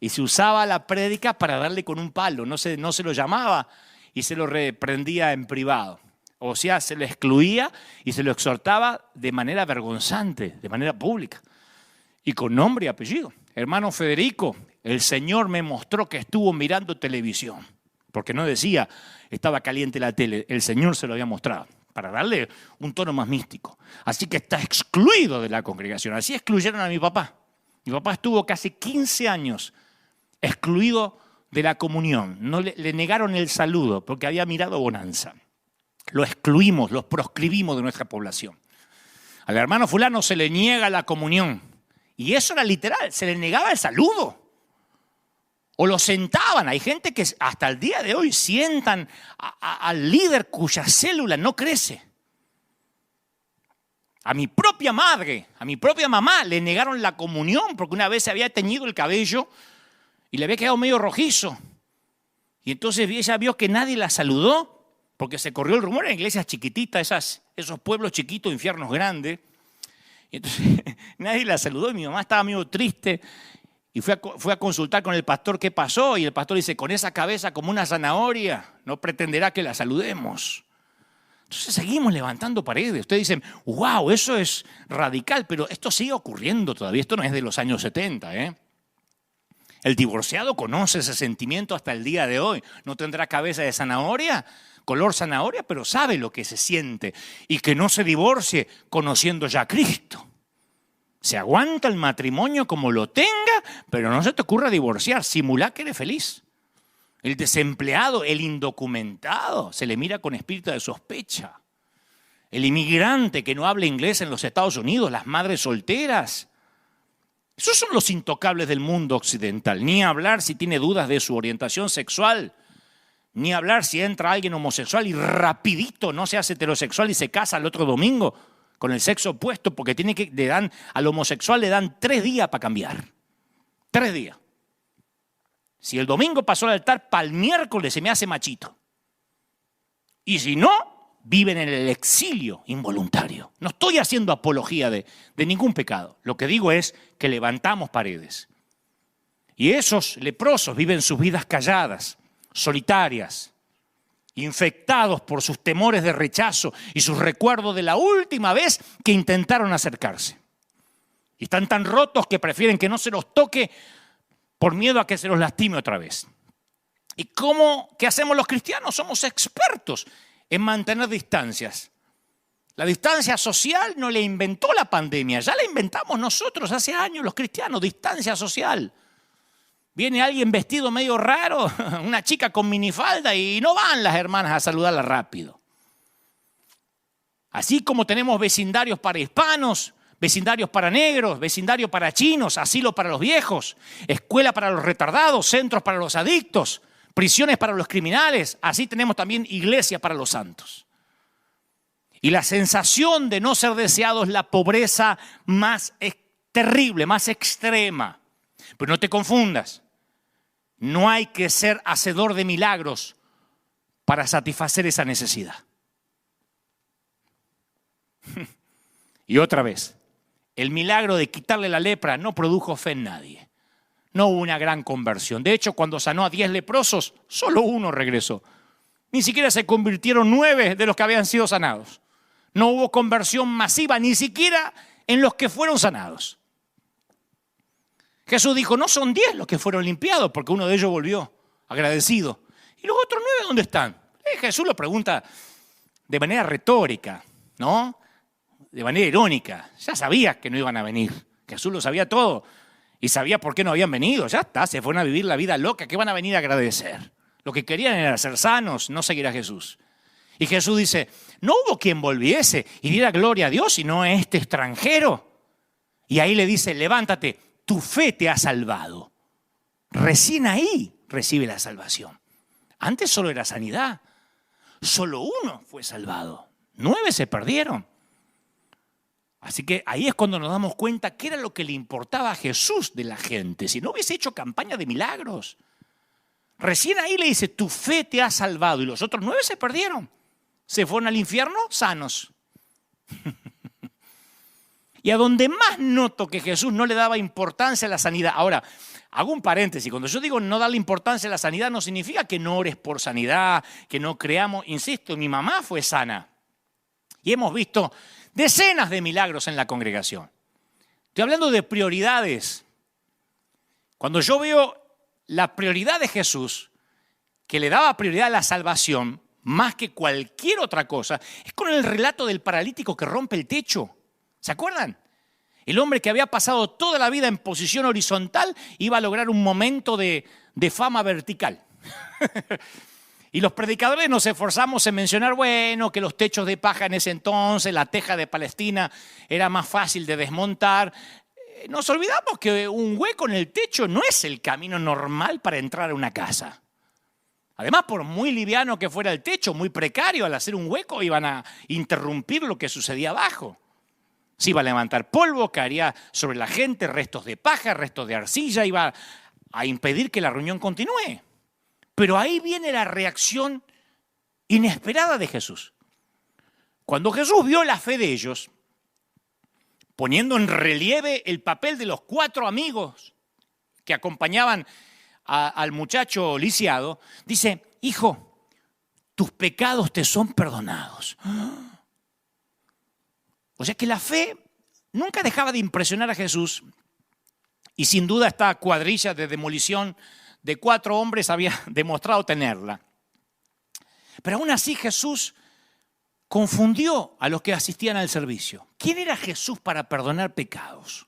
Y se usaba la prédica para darle con un palo, no se lo llamaba y se lo reprendía en privado. O sea, se lo excluía y se lo exhortaba de manera vergonzante, de manera pública. Y con nombre y apellido. Hermano Federico, el Señor me mostró que estuvo mirando televisión. Porque no decía, estaba caliente la tele, el Señor se lo había mostrado. Para darle un tono más místico. Así que está excluido de la congregación. Así excluyeron a mi papá. Mi papá estuvo casi 15 años excluido de la comunión. No le negaron el saludo porque había mirado Bonanza. Lo excluimos, lo proscribimos de nuestra población. Al hermano fulano se le niega la comunión. Y eso era literal, se le negaba el saludo. O lo sentaban. Hay gente que hasta el día de hoy sientan al líder cuya célula no crece. A mi propia madre, a mi propia mamá le negaron la comunión porque una vez se había teñido el cabello y le había quedado medio rojizo. Y entonces ella vio que nadie la saludó porque se corrió el rumor en iglesias chiquititas, esos pueblos chiquitos, infiernos grandes. Y entonces nadie la saludó y mi mamá estaba medio triste. Y fue a consultar con el pastor qué pasó y el pastor dice, con esa cabeza como una zanahoria, no pretenderá que la saludemos. Entonces seguimos levantando paredes. Ustedes dicen, wow, eso es radical, pero esto sigue ocurriendo todavía. Esto no es de los años 70, ¿eh? El divorciado conoce ese sentimiento hasta el día de hoy. No tendrá cabeza de zanahoria, color zanahoria, pero sabe lo que se siente. Y que no se divorcie conociendo ya a Cristo. Se aguanta el matrimonio como lo tenga, pero no se te ocurra divorciar. Simulá que eres feliz. El desempleado, el indocumentado, se le mira con espíritu de sospecha. El inmigrante que no habla inglés en los Estados Unidos, las madres solteras. Esos son los intocables del mundo occidental. Ni hablar si tiene dudas de su orientación sexual. Ni hablar si entra alguien homosexual y rapidito no se hace heterosexual y se casa el otro domingo con el sexo opuesto, porque al homosexual le dan 3 días para cambiar. 3 días. Si el domingo pasó al altar, para el miércoles se me hace machito. Y si no, viven en el exilio involuntario. No estoy haciendo apología de ningún pecado. Lo que digo es que levantamos paredes. Y esos leprosos viven sus vidas calladas, solitarias, infectados por sus temores de rechazo y sus recuerdos de la última vez que intentaron acercarse. Y están tan rotos que prefieren que no se los toque por miedo a que se los lastime otra vez. ¿Y qué hacemos los cristianos? Somos expertos en mantener distancias. La distancia social no la inventó la pandemia, ya la inventamos nosotros hace años los cristianos, distancia social. Viene alguien vestido medio raro, una chica con minifalda y no van las hermanas a saludarla rápido. Así como tenemos vecindarios para hispanos, vecindarios para negros, vecindario para chinos, asilo para los viejos, escuela para los retardados, centros para los adictos, prisiones para los criminales, así tenemos también iglesia para los santos. Y la sensación de no ser deseado es la pobreza más terrible, más extrema. Pero no te confundas. No hay que ser hacedor de milagros para satisfacer esa necesidad. Y otra vez, el milagro de quitarle la lepra no produjo fe en nadie. No hubo una gran conversión. De hecho, cuando sanó a 10 leprosos, solo uno regresó. Ni siquiera se convirtieron 9 de los que habían sido sanados. No hubo conversión masiva, ni siquiera en los que fueron sanados. Jesús dijo, no son 10 los que fueron limpiados, porque uno de ellos volvió agradecido. ¿Y los otros 9 dónde están? Jesús lo pregunta de manera retórica, ¿no? De manera irónica. Ya sabías que no iban a venir. Jesús lo sabía todo y sabía por qué no habían venido. Ya está, se fueron a vivir la vida loca. ¿Qué van a venir a agradecer? Lo que querían era ser sanos, no seguir a Jesús. Y Jesús dice, no hubo quien volviese y diera gloria a Dios, sino a este extranjero. Y ahí le dice, levántate, tu fe te ha salvado. Recién ahí recibe la salvación. Antes solo era sanidad. Solo uno fue salvado. 9 se perdieron. Así que ahí es cuando nos damos cuenta qué era lo que le importaba a Jesús de la gente. Si no hubiese hecho campaña de milagros. Recién ahí le dice, tu fe te ha salvado. Y los otros 9 se perdieron. Se fueron al infierno sanos. Y a donde más noto que Jesús no le daba importancia a la sanidad. Ahora, hago un paréntesis. Cuando yo digo no darle importancia a la sanidad, no significa que no ores por sanidad, que no creamos. Insisto, mi mamá fue sana. Y hemos visto decenas de milagros en la congregación. Estoy hablando de prioridades. Cuando yo veo la prioridad de Jesús, que le daba prioridad a la salvación, más que cualquier otra cosa, es con el relato del paralítico que rompe el techo. ¿Se acuerdan? El hombre que había pasado toda la vida en posición horizontal iba a lograr un momento de fama vertical. Y los predicadores nos esforzamos en mencionar, bueno, que los techos de paja en ese entonces, la teja de Palestina era más fácil de desmontar. Nos olvidamos que un hueco en el techo no es el camino normal para entrar a una casa. Además, por muy liviano que fuera el techo, muy precario, al hacer un hueco iban a interrumpir lo que sucedía abajo. Se iba a levantar polvo, caería sobre la gente, restos de paja, restos de arcilla, iba a impedir que la reunión continúe. Pero ahí viene la reacción inesperada de Jesús. Cuando Jesús vio la fe de ellos, poniendo en relieve el papel de los 4 amigos que acompañaban al muchacho lisiado, dice, hijo, tus pecados te son perdonados. O sea que la fe nunca dejaba de impresionar a Jesús y sin duda esta cuadrilla de demolición de 4 hombres había demostrado tenerla. Pero aún así Jesús confundió a los que asistían al servicio. ¿Quién era Jesús para perdonar pecados?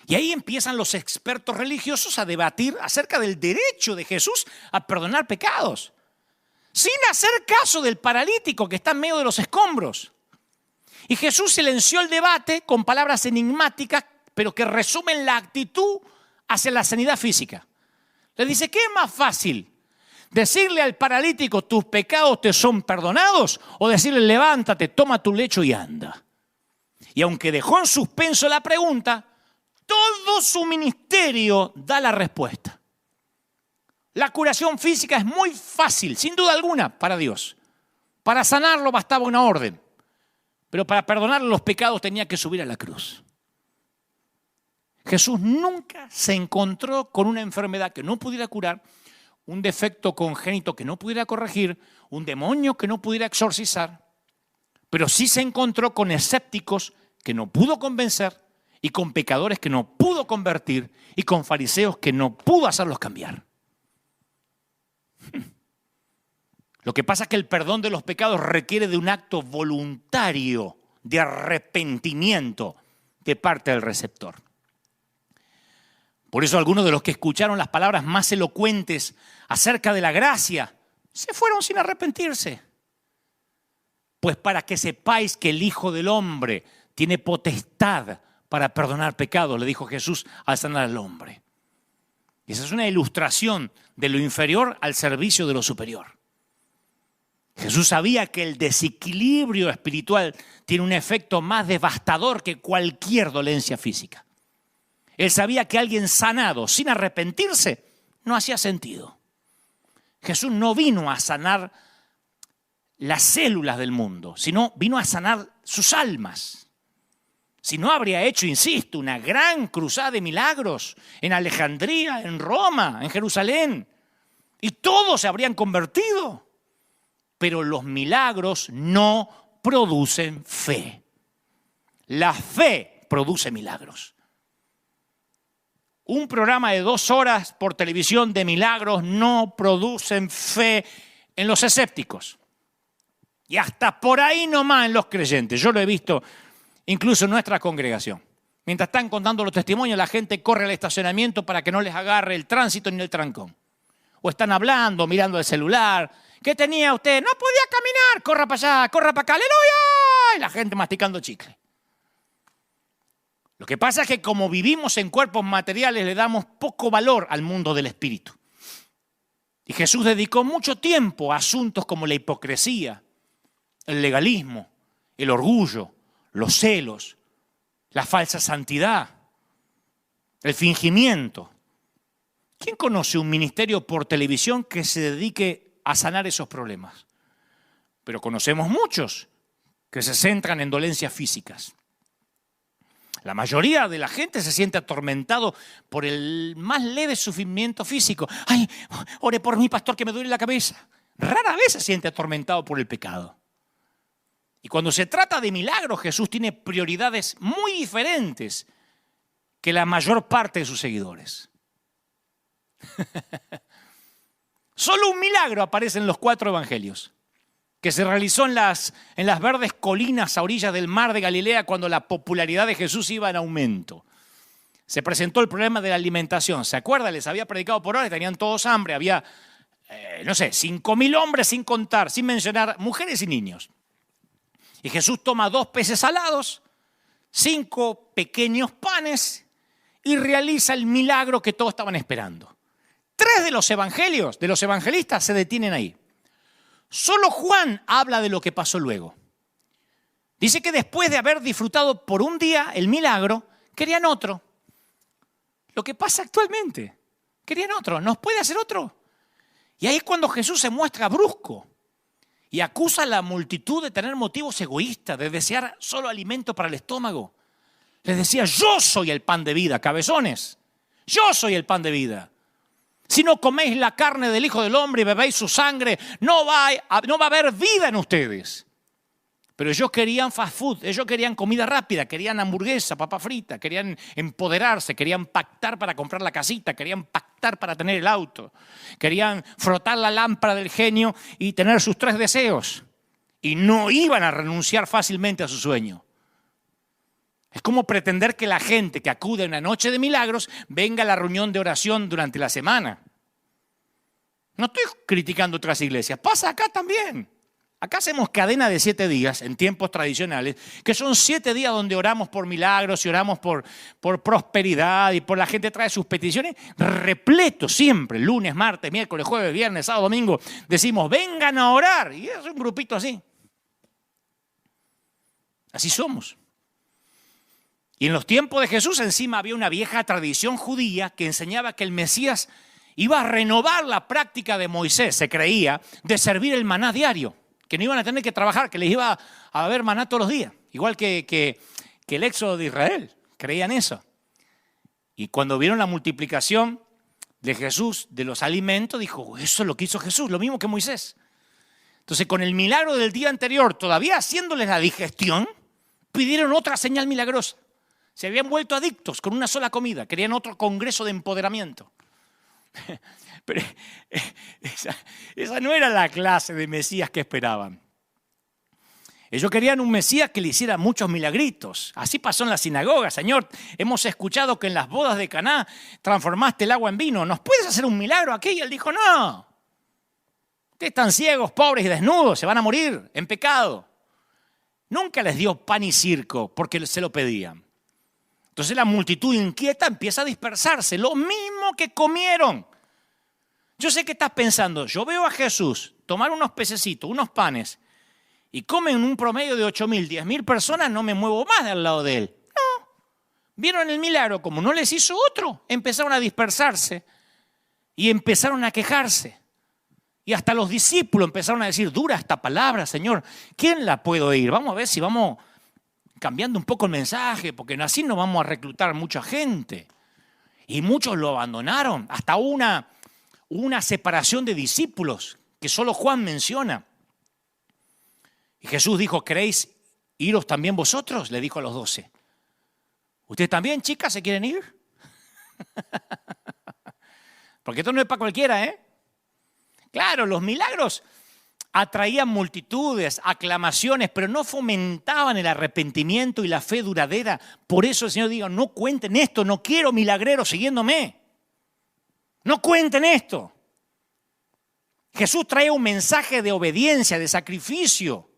Y ahí empiezan los expertos religiosos a debatir acerca del derecho de Jesús a perdonar pecados, sin hacer caso del paralítico que está en medio de los escombros. Y Jesús silenció el debate con palabras enigmáticas, pero que resumen la actitud hacia la sanidad física. Le dice, ¿qué es más fácil? ¿Decirle al paralítico, tus pecados te son perdonados? ¿O decirle, levántate, toma tu lecho y anda? Y aunque dejó en suspenso la pregunta, todo su ministerio da la respuesta. La curación física es muy fácil, sin duda alguna, para Dios. Para sanarlo bastaba una orden, pero para perdonar los pecados tenía que subir a la cruz. Jesús nunca se encontró con una enfermedad que no pudiera curar, un defecto congénito que no pudiera corregir, un demonio que no pudiera exorcizar, pero sí se encontró con escépticos que no pudo convencer y con pecadores que no pudo convertir y con fariseos que no pudo hacerlos cambiar. Lo que pasa es que el perdón de los pecados requiere de un acto voluntario de arrepentimiento de parte del receptor. Por eso algunos de los que escucharon las palabras más elocuentes acerca de la gracia se fueron sin arrepentirse. Pues para que sepáis que el Hijo del Hombre tiene potestad para perdonar pecados, le dijo Jesús al sanar al hombre. Y esa es una ilustración de lo inferior al servicio de lo superior. Jesús sabía que el desequilibrio espiritual tiene un efecto más devastador que cualquier dolencia física. Él sabía que alguien sanado sin arrepentirse no hacía sentido. Jesús no vino a sanar las células del mundo, sino vino a sanar sus almas. Si no, habría hecho, insisto, una gran cruzada de milagros en Alejandría, en Roma, en Jerusalén, y todos se habrían convertido. Pero los milagros no producen fe. La fe produce milagros. Un programa de 2 horas por televisión de milagros no producen fe en los escépticos. Y hasta por ahí nomás en los creyentes. Yo lo he visto incluso en nuestra congregación. Mientras están contando los testimonios, la gente corre al estacionamiento para que no les agarre el tránsito ni el trancón. O están hablando, mirando el celular. ¿Qué tenía usted? No podía caminar. Corra para allá, corra para acá. ¡Aleluya! Y la gente masticando chicle. Lo que pasa es que como vivimos en cuerpos materiales, le damos poco valor al mundo del espíritu. Y Jesús dedicó mucho tiempo a asuntos como la hipocresía, el legalismo, el orgullo, los celos, la falsa santidad, el fingimiento. ¿Quién conoce un ministerio por televisión que se dedique a sanar esos problemas? Pero conocemos muchos que se centran en dolencias físicas. La mayoría de la gente se siente atormentado por el más leve sufrimiento físico. ¡Ay, ore por mí, pastor, que me duele la cabeza! Rara vez se siente atormentado por el pecado. Y cuando se trata de milagros, Jesús tiene prioridades muy diferentes que la mayor parte de sus seguidores. Solo un milagro aparece en los 4 evangelios, que se realizó en las verdes colinas a orillas del mar de Galilea cuando la popularidad de Jesús iba en aumento. Se presentó el problema de la alimentación. ¿Se acuerdan? Les había predicado por horas, tenían todos hambre. Había, 5.000 hombres sin contar, sin mencionar mujeres y niños. Y Jesús toma 2 peces salados, 5 pequeños panes y realiza el milagro que todos estaban esperando. 3 de los evangelios, de los evangelistas, se detienen ahí. Solo Juan habla de lo que pasó luego. Dice que después de haber disfrutado por un día el milagro, querían otro. Lo que pasa actualmente, querían otro. ¿Nos puede hacer otro? Y ahí es cuando Jesús se muestra brusco y acusa a la multitud de tener motivos egoístas, de desear solo alimento para el estómago. Les decía, yo soy el pan de vida, cabezones. Yo soy el pan de vida. Si no coméis la carne del Hijo del Hombre y bebéis su sangre, no va a haber vida en ustedes. Pero ellos querían fast food, ellos querían comida rápida, querían hamburguesa, papa frita, querían empoderarse, querían pactar para comprar la casita, querían pactar para tener el auto, querían frotar la lámpara del genio y tener sus 3 deseos. Y no iban a renunciar fácilmente a su sueño. Es como pretender que la gente que acude a una noche de milagros venga a la reunión de oración durante la semana. No estoy criticando otras iglesias, pasa acá también. Acá hacemos cadena de 7 días en tiempos tradicionales, que son 7 días donde oramos por milagros y oramos por prosperidad y por la gente trae sus peticiones, repleto siempre, lunes, martes, miércoles, jueves, viernes, sábado, domingo, decimos vengan a orar y es un grupito así. Así somos. Y en los tiempos de Jesús encima había una vieja tradición judía que enseñaba que el Mesías iba a renovar la práctica de Moisés, se creía, de servir el maná diario. que no iban a tener que trabajar, que les iba a haber maná todos los días, igual que el éxodo de Israel, creían eso. Y cuando vieron la multiplicación de Jesús, de los alimentos, dijo, eso es lo que hizo Jesús, lo mismo que Moisés. Entonces, con el milagro del día anterior, todavía haciéndoles la digestión, pidieron otra señal milagrosa. Se habían vuelto adictos con una sola comida, querían otro congreso de empoderamiento. Pero esa no era la clase de Mesías que esperaban. Ellos querían un Mesías que le hiciera muchos milagritos. Así pasó en la sinagoga. Señor, hemos escuchado que en las bodas de Caná transformaste el agua en vino. ¿Nos puedes hacer un milagro aquí? Y él dijo, no. Ustedes están ciegos, pobres y desnudos, se van a morir en pecado. Nunca les dio pan y circo porque se lo pedían. Entonces la multitud inquieta empieza a dispersarse, lo mismo que comieron. Yo sé que estás pensando, yo veo a Jesús tomar unos pececitos, unos panes, y comen un promedio de 8.000, 10.000 personas, no me muevo más de al lado de él. No, vieron el milagro, como no les hizo otro, empezaron a dispersarse y empezaron a quejarse. Y hasta los discípulos empezaron a decir, dura esta palabra, Señor, ¿quién la puede oír? Vamos a ver si vamos cambiando un poco el mensaje, porque así no vamos a reclutar mucha gente. Y muchos lo abandonaron, hasta una separación de discípulos que solo Juan menciona. Y Jesús dijo, ¿queréis iros también vosotros? Le dijo a los 12. ¿Ustedes también, chicas, se quieren ir? Porque esto no es para cualquiera, ¿eh? Claro, los milagros atraían multitudes, aclamaciones, pero no fomentaban el arrepentimiento y la fe duradera. Por eso el Señor dijo, no cuenten esto, no quiero milagreros siguiéndome. No cuenten esto. Jesús trae un mensaje de obediencia, de sacrificio,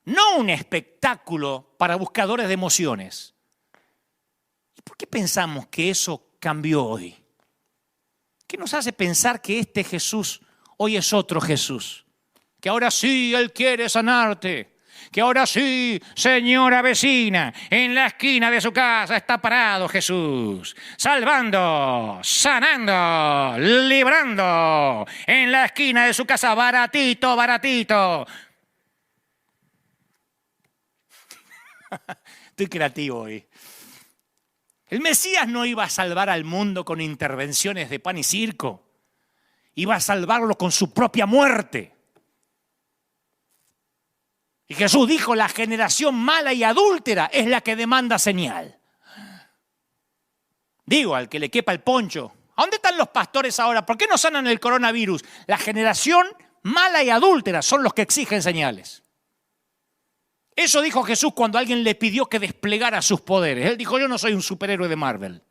no un espectáculo para buscadores de emociones. ¿Y por qué pensamos que eso cambió hoy? ¿Qué nos hace pensar que este Jesús hoy es otro Jesús? Que ahora sí Él quiere sanarte. Que ahora sí, señora vecina, en la esquina de su casa está parado Jesús. Salvando, sanando, librando. En la esquina de su casa, baratito, baratito. Estoy creativo hoy. El Mesías no iba a salvar al mundo con intervenciones de pan y circo. Iba a salvarlo con su propia muerte. Y Jesús dijo, la generación mala y adúltera es la que demanda señal. Digo, al que le quepa el poncho, ¿a dónde están los pastores ahora? ¿Por qué no sanan el coronavirus? La generación mala y adúltera son los que exigen señales. Eso dijo Jesús cuando alguien le pidió que desplegara sus poderes. Él dijo, yo no soy un superhéroe de Marvel.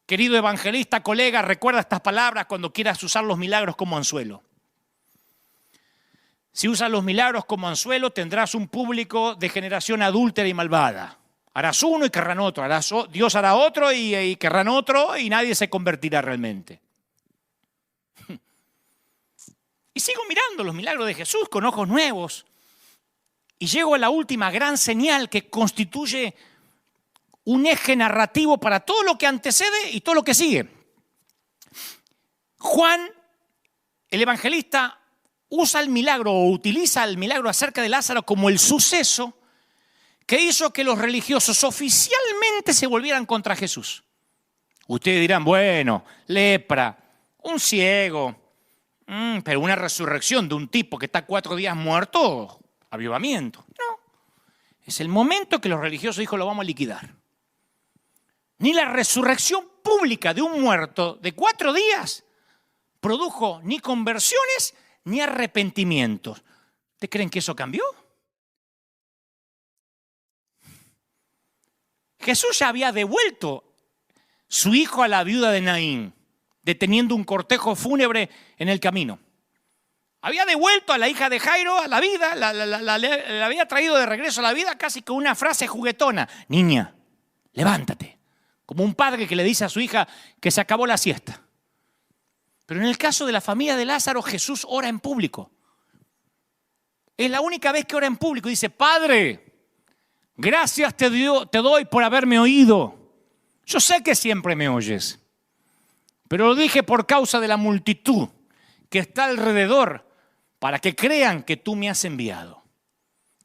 Querido evangelista, colega, recuerda estas palabras cuando quieras usar los milagros como anzuelo. Si usas los milagros como anzuelo, tendrás un público de generación adúltera y malvada. Harás uno y querrán otro. Dios hará otro y querrán otro y nadie se convertirá realmente. Y sigo mirando los milagros de Jesús con ojos nuevos. Y llego a la última gran señal que constituye un eje narrativo para todo lo que antecede y todo lo que sigue. Juan, el evangelista, usa el milagro o utiliza el milagro acerca de Lázaro como el suceso que hizo que los religiosos oficialmente se volvieran contra Jesús. Ustedes dirán, bueno, lepra, un ciego, pero una resurrección de un tipo que está 4 días muerto, avivamiento. No, es el momento que los religiosos dijeron, lo vamos a liquidar. Ni la resurrección pública de un muerto de 4 días produjo ni conversiones ni arrepentimientos. ¿Ustedes creen que eso cambió? Jesús ya había devuelto su hijo a la viuda de Naín, deteniendo un cortejo fúnebre en el camino. Había devuelto a la hija de Jairo a la vida, la había traído de regreso a la vida casi con una frase juguetona. Niña, levántate. Como un padre que le dice a su hija que se acabó la siesta. Pero en el caso de la familia de Lázaro, Jesús ora en público. Es la única vez que ora en público. Dice, Padre, gracias te doy por haberme oído. Yo sé que siempre me oyes. Pero lo dije por causa de la multitud que está alrededor, para que crean que tú me has enviado.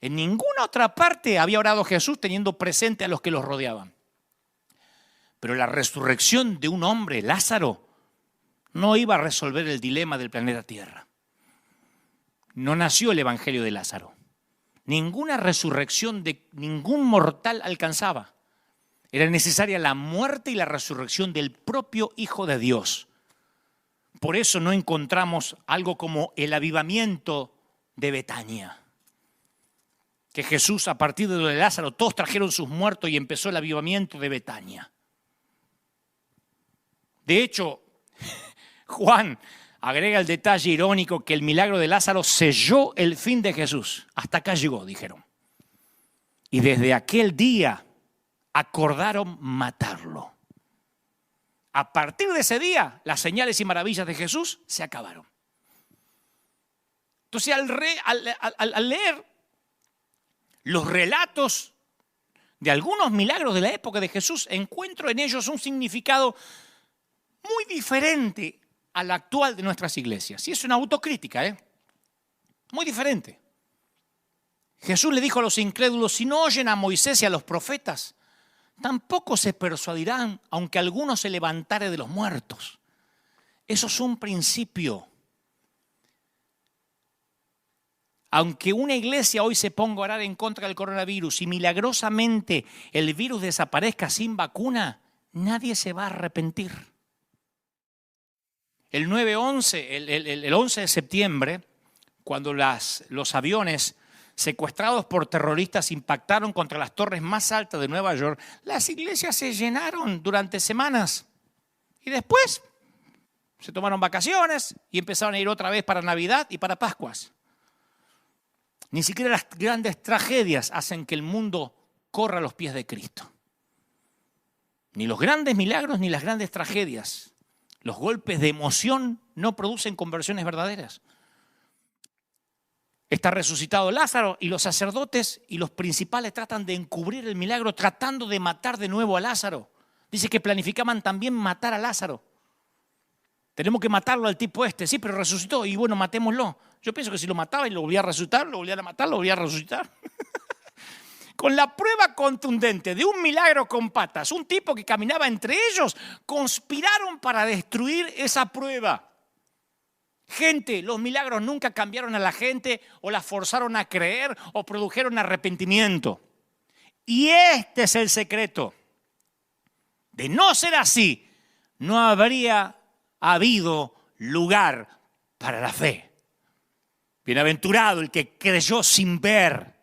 En ninguna otra parte había orado Jesús teniendo presente a los que los rodeaban. Pero la resurrección de un hombre, Lázaro, no iba a resolver el dilema del planeta Tierra. No nació el evangelio de Lázaro. Ninguna resurrección de ningún mortal alcanzaba. Era necesaria la muerte y la resurrección del propio Hijo de Dios. Por eso no encontramos algo como el avivamiento de Betania. Que Jesús, a partir de lo de Lázaro, todos trajeron sus muertos y empezó el avivamiento de Betania. De hecho, Juan agrega el detalle irónico que el milagro de Lázaro selló el fin de Jesús. Hasta acá llegó, dijeron. Y desde aquel día acordaron matarlo. A partir de ese día, las señales y maravillas de Jesús se acabaron. Entonces, al leer los relatos de algunos milagros de la época de Jesús, encuentro en ellos un significado muy diferente al actual de nuestras iglesias. Y es una autocrítica, muy diferente. Jesús le dijo a los incrédulos, si no oyen a Moisés y a los profetas, tampoco se persuadirán, aunque alguno se levantare de los muertos. Eso es un principio. Aunque una iglesia hoy se ponga a orar en contra del coronavirus y milagrosamente el virus desaparezca sin vacuna, nadie se va a arrepentir. El 9/11, el 11 de septiembre, cuando los aviones secuestrados por terroristas impactaron contra las torres más altas de Nueva York, las iglesias se llenaron durante semanas. Y después se tomaron vacaciones y empezaron a ir otra vez para Navidad y para Pascuas. Ni siquiera las grandes tragedias hacen que el mundo corra a los pies de Cristo. Ni los grandes milagros ni las grandes tragedias. Los golpes de emoción no producen conversiones verdaderas. Está resucitado Lázaro y los sacerdotes y los principales tratan de encubrir el milagro, tratando de matar de nuevo a Lázaro. Dice que planificaban también matar a Lázaro. Tenemos que matarlo al tipo este. Sí, pero resucitó y bueno, matémoslo. Yo pienso que si lo mataba y lo volvía a resucitar, lo volvían a matar, lo volvía a resucitar. Con la prueba contundente de un milagro con patas, un tipo que caminaba entre ellos, conspiraron para destruir esa prueba. Gente, los milagros nunca cambiaron a la gente o la forzaron a creer o produjeron arrepentimiento. Y este es el secreto. De no ser así, no habría habido lugar para la fe. Bienaventurado el que creyó sin ver.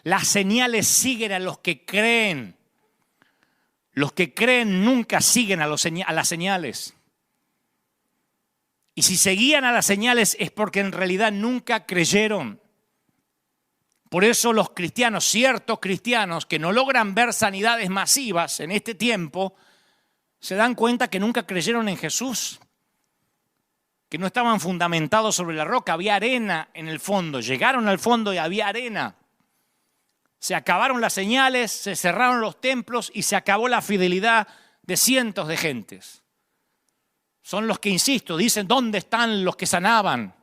Las señales siguen a los que creen. Los que creen nunca siguen a las señales. Y si seguían a las señales es porque en realidad nunca creyeron. Por eso los cristianos, ciertos cristianos que no logran ver sanidades masivas en este tiempo, se dan cuenta que nunca creyeron en Jesús, que no estaban fundamentados sobre la roca, había arena en el fondo. Llegaron al fondo y había arena. Se acabaron las señales, se cerraron los templos y se acabó la fidelidad de cientos de gentes. Son los que, insisto, dicen, ¿dónde están los que sanaban?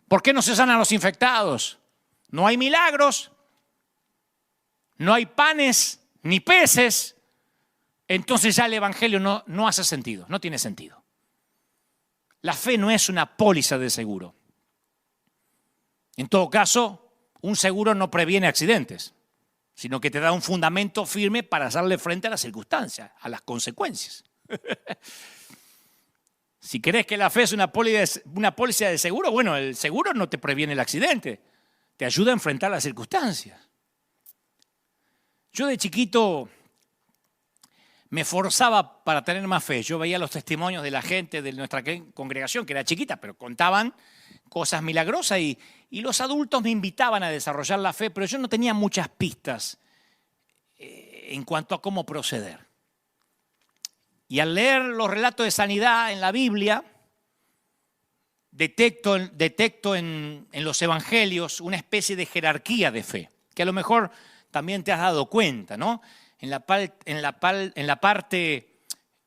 ¿Por qué no se sanan los infectados? No hay milagros, no hay panes ni peces. Entonces ya el evangelio no hace sentido, no tiene sentido. La fe no es una póliza de seguro. En todo caso, un seguro no previene accidentes, sino que te da un fundamento firme para hacerle frente a las circunstancias, a las consecuencias. Si crees que la fe es una póliza de seguro, bueno, el seguro no te previene el accidente, te ayuda a enfrentar las circunstancias. Yo de chiquito me forzaba para tener más fe. Yo veía los testimonios de la gente de nuestra congregación, que era chiquita, pero contaban cosas milagrosas y los adultos me invitaban a desarrollar la fe, pero yo no tenía muchas pistas en cuanto a cómo proceder. Y al leer los relatos de sanidad en la Biblia, detecto en los evangelios una especie de jerarquía de fe, que a lo mejor también te has dado cuenta, ¿no? En la parte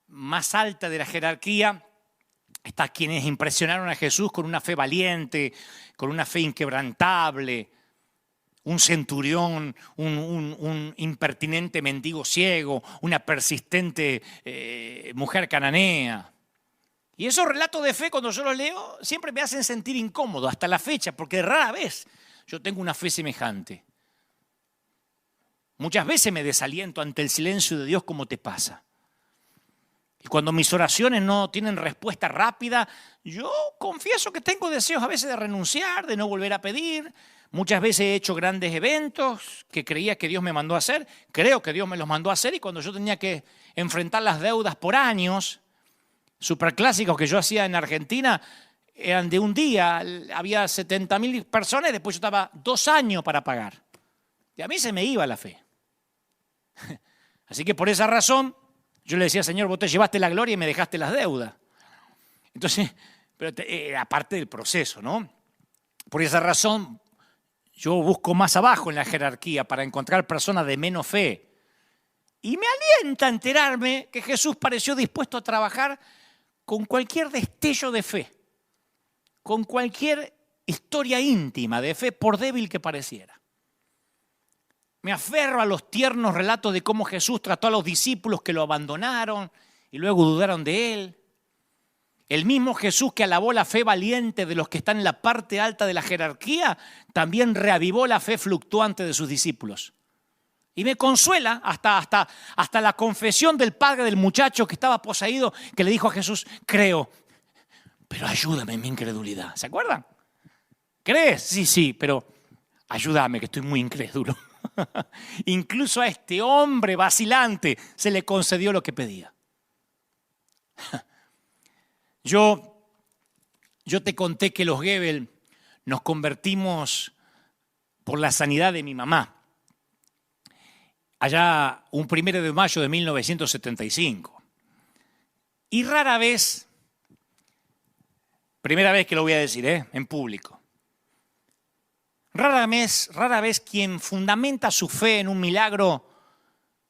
más alta de la jerarquía Está quienes impresionaron a Jesús con una fe valiente, con una fe inquebrantable. Un centurión, un impertinente mendigo ciego, una persistente mujer cananea. Y esos relatos de fe, cuando yo los leo, siempre me hacen sentir incómodo, hasta la fecha, porque rara vez yo tengo una fe semejante. Muchas veces me desaliento ante el silencio de Dios, como te pasa. Y cuando mis oraciones no tienen respuesta rápida, yo confieso que tengo deseos a veces de renunciar, de no volver a pedir. Muchas veces he hecho grandes eventos que creía que Dios me mandó a hacer. Creo que Dios me los mandó a hacer, y cuando yo tenía que enfrentar las deudas por años, superclásicos que yo hacía en Argentina, eran de un día, había 70.000 personas y después yo estaba 2 años para pagar. Y a mí se me iba la fe. Así que por esa razón yo le decía: Señor, vos te llevaste la gloria y me dejaste las deudas. Entonces, pero era parte del proceso, ¿no? Por esa razón yo busco más abajo en la jerarquía para encontrar personas de menos fe. Y me alienta enterarme que Jesús pareció dispuesto a trabajar con cualquier destello de fe, con cualquier historia íntima de fe, por débil que pareciera. Me aferro a los tiernos relatos de cómo Jesús trató a los discípulos que lo abandonaron y luego dudaron de él. El mismo Jesús que alabó la fe valiente de los que están en la parte alta de la jerarquía, también reavivó la fe fluctuante de sus discípulos. Y me consuela hasta la confesión del padre del muchacho que estaba poseído, que le dijo a Jesús: creo, pero ayúdame en mi incredulidad. ¿Se acuerdan? ¿Crees? Sí, pero ayúdame, que estoy muy incrédulo. Incluso a este hombre vacilante se le concedió lo que pedía. Yo te conté que los Goebel nos convertimos por la sanidad de mi mamá. Allá un 1 de mayo de 1975. Y rara vez, primera vez que lo voy a decir, en público, rara vez quien fundamenta su fe en un milagro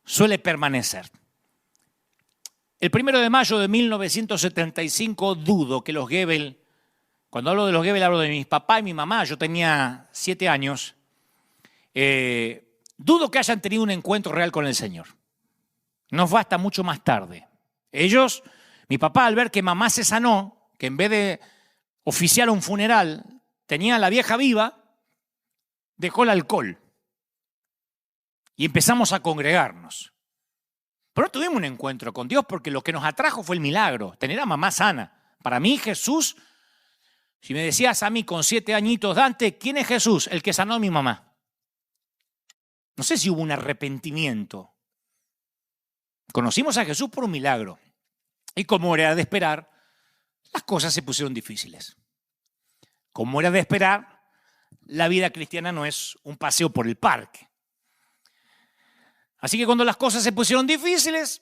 suele permanecer. El 1 de mayo de 1975 dudo que los Goebel, cuando hablo de los Goebel hablo de mis papás y mi mamá, yo tenía 7 años, dudo que hayan tenido un encuentro real con el Señor. No fue hasta mucho más tarde. Ellos, mi papá, al ver que mamá se sanó, que en vez de oficiar un funeral tenía a la vieja viva, dejó el alcohol y empezamos a congregarnos. Pero no tuvimos un encuentro con Dios porque lo que nos atrajo fue el milagro, tener a mamá sana. Para mí Jesús, si me decías a mí con 7 añitos, Dante, ¿quién es Jesús? El que sanó a mi mamá. No sé si hubo un arrepentimiento. Conocimos a Jesús por un milagro. Y como era de esperar, las cosas se pusieron difíciles. Como era de esperar, la vida cristiana no es un paseo por el parque. Así que cuando las cosas se pusieron difíciles,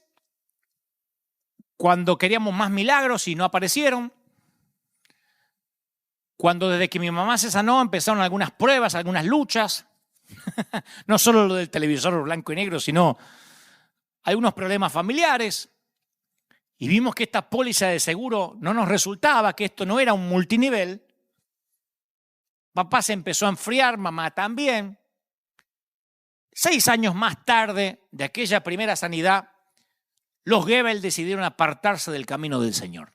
cuando queríamos más milagros y no aparecieron, cuando desde que mi mamá se sanó empezaron algunas pruebas, algunas luchas, no solo lo del televisor blanco y negro, sino algunos problemas familiares, y vimos que esta póliza de seguro no nos resultaba, que esto no era un multinivel. Papá se empezó a enfriar, mamá también. 6 años más tarde de aquella primera sanidad, los Goebel decidieron apartarse del camino del Señor.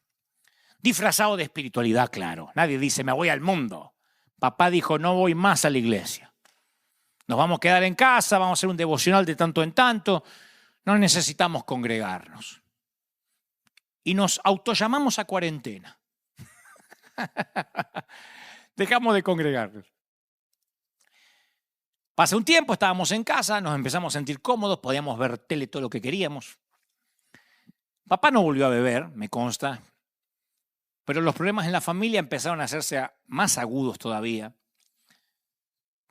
Disfrazado de espiritualidad, claro. Nadie dice, me voy al mundo. Papá dijo, no voy más a la iglesia. Nos vamos a quedar en casa, vamos a hacer un devocional de tanto en tanto. No necesitamos congregarnos. Y nos autollamamos a cuarentena. Dejamos de congregarnos. Pasa un tiempo, estábamos en casa, nos empezamos a sentir cómodos, podíamos ver tele todo lo que queríamos. Papá no volvió a beber, me consta, pero los problemas en la familia empezaron a hacerse más agudos todavía.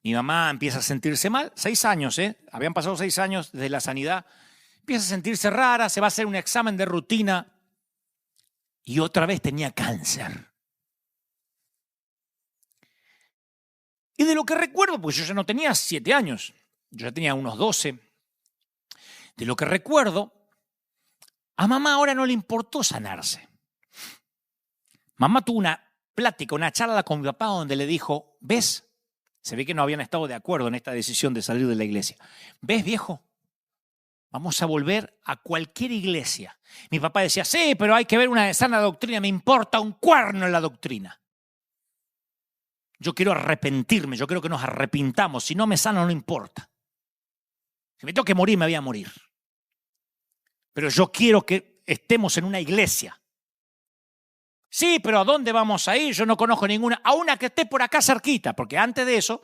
Mi mamá empieza a sentirse mal, 6 años, habían pasado 6 años desde la sanidad, empieza a sentirse rara, se va a hacer un examen de rutina y otra vez tenía cáncer. Y de lo que recuerdo, pues yo ya no tenía 7 años, yo ya tenía unos 12. De lo que recuerdo, a mamá ahora no le importó sanarse. Mamá tuvo una plática, una charla con mi papá donde le dijo, ¿ves? Se ve que no habían estado de acuerdo en esta decisión de salir de la iglesia. ¿Ves, viejo? Vamos a volver a cualquier iglesia. Mi papá decía, sí, pero hay que ver una sana doctrina. Me importa un cuerno en la doctrina. Yo quiero arrepentirme, yo quiero que nos arrepintamos. Si no me sano, no importa. Si me tengo que morir, me voy a morir. Pero yo quiero que estemos en una iglesia. Sí, pero ¿a dónde vamos a ir? Yo no conozco ninguna. A una que esté por acá cerquita, porque antes de eso,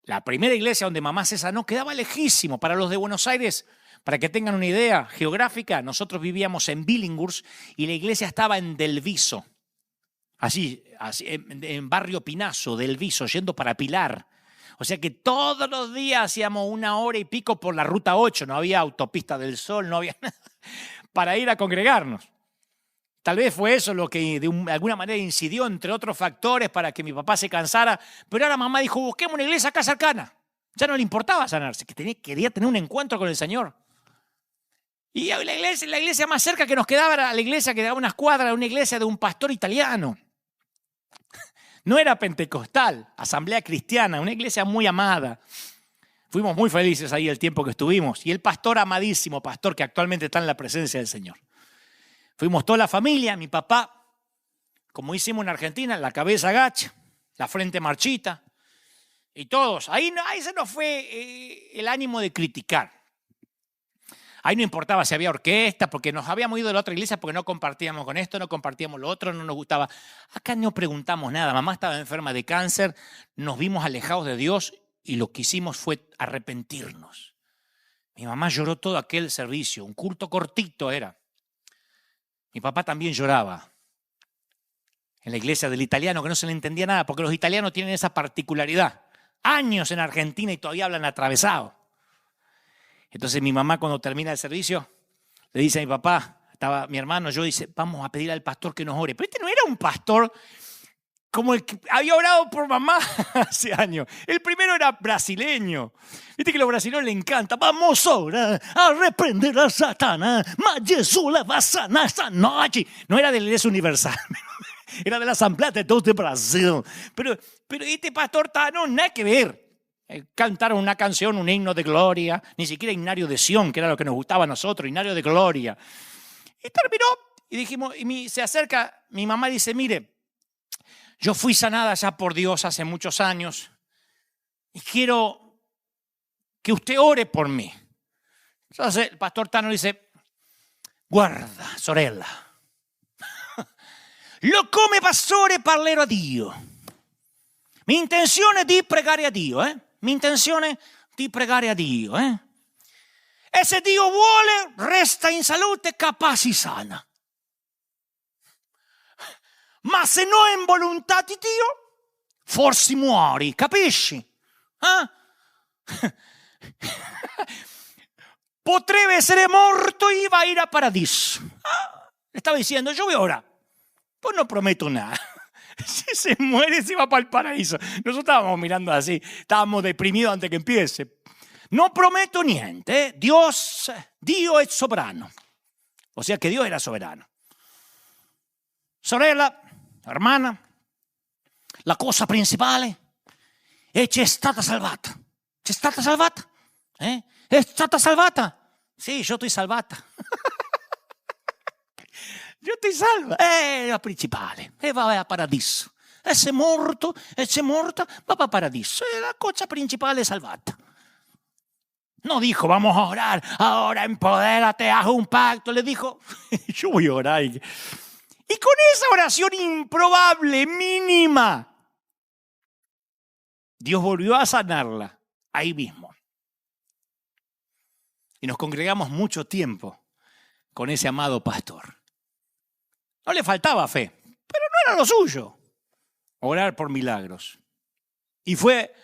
la primera iglesia donde mamá se sanó quedaba lejísimo. Para los de Buenos Aires, para que tengan una idea geográfica, nosotros vivíamos en Billinghurst y la iglesia estaba en Delviso. Así en Barrio Pinazo, Delviso, yendo para Pilar. O sea que todos los días hacíamos 1 hora y pico por la Ruta 8. No había autopista del Sol, no había nada para ir a congregarnos. Tal vez fue eso lo que de alguna manera incidió, entre otros factores, para que mi papá se cansara. Pero ahora mamá dijo, busquemos una iglesia acá cercana. Ya no le importaba sanarse, que quería tener un encuentro con el Señor. Y la iglesia más cerca que nos quedaba era la iglesia que daba unas cuadras, una iglesia de un pastor italiano. No era pentecostal, asamblea cristiana, una iglesia muy amada. Fuimos muy felices ahí el tiempo que estuvimos. Y el pastor amadísimo, pastor que actualmente está en la presencia del Señor. Fuimos toda la familia, mi papá, como hicimos en Argentina, la cabeza agacha, la frente marchita, y todos. Ahí se nos fue el ánimo de criticar. Ahí no importaba si había orquesta, porque nos habíamos ido de la otra iglesia porque no compartíamos con esto, no compartíamos lo otro, no nos gustaba. Acá no preguntamos nada. Mamá estaba enferma de cáncer, nos vimos alejados de Dios y lo que hicimos fue arrepentirnos. Mi mamá lloró todo aquel servicio, un culto cortito era. Mi papá también lloraba en la iglesia del italiano, que no se le entendía nada, porque los italianos tienen esa particularidad. Años en Argentina y todavía hablan atravesado. Entonces mi mamá cuando termina el servicio le dice a mi papá, estaba mi hermano, yo dice, vamos a pedir al pastor que nos ore. Pero este no era un pastor como el que había orado por mamá hace años. El primero era brasileño. Viste que a los brasileños les encanta. Vamos ahora a reprender a Satanás. Mas Jesús la va a sanar esta noche. No era de la Iglesia Universal. Era de la Asamblea de Deus de Brasil. Pero este pastor no, nada que ver. Cantaron una canción, un himno de gloria. Ni siquiera himnario de Sión, que era lo que nos gustaba a nosotros. Himnario de gloria. Y terminó. Y dijimos, se acerca mi mamá y dice, mire, yo fui sanada ya por Dios hace muchos años y quiero que usted ore por mí. Entonces el pastor Tano dice, guarda, sorella, lo come pastore parlerò a Dio. Mi intenzione è di pregare a Dio, Mi intenzione è di pregare a Dio, E se Dio vuole, resta in salute, capace sana. Ma se no è in volontà di Dio, forse muori, capisci? Potrebbe essere morto y va a ir a paradiso. Le estaba diciendo, yo voy a orar, pues no prometo nada. Si se muere, se va para el paraíso. Nosotros estábamos mirando así, estábamos deprimidos antes que empiece. No prometo niente, Dio è soberano. O sea que Dios era soberano. Sorella, hermana, la cosa principale è che è stata salvata. C'è stata salvata? È stata salvata? Sì, io estoy salvata. Io estoy salva. È la principale. E va a paradiso. E se è morto, e se è morta, va a paradiso. E la cosa principale è salvata. No dijo, vamos a orar, ahora empodérate, haz un pacto. Le dijo, yo voy a orar. Y con esa oración improbable, mínima, Dios volvió a sanarla ahí mismo. Y nos congregamos mucho tiempo con ese amado pastor. No le faltaba fe, pero no era lo suyo, orar por milagros. Y fue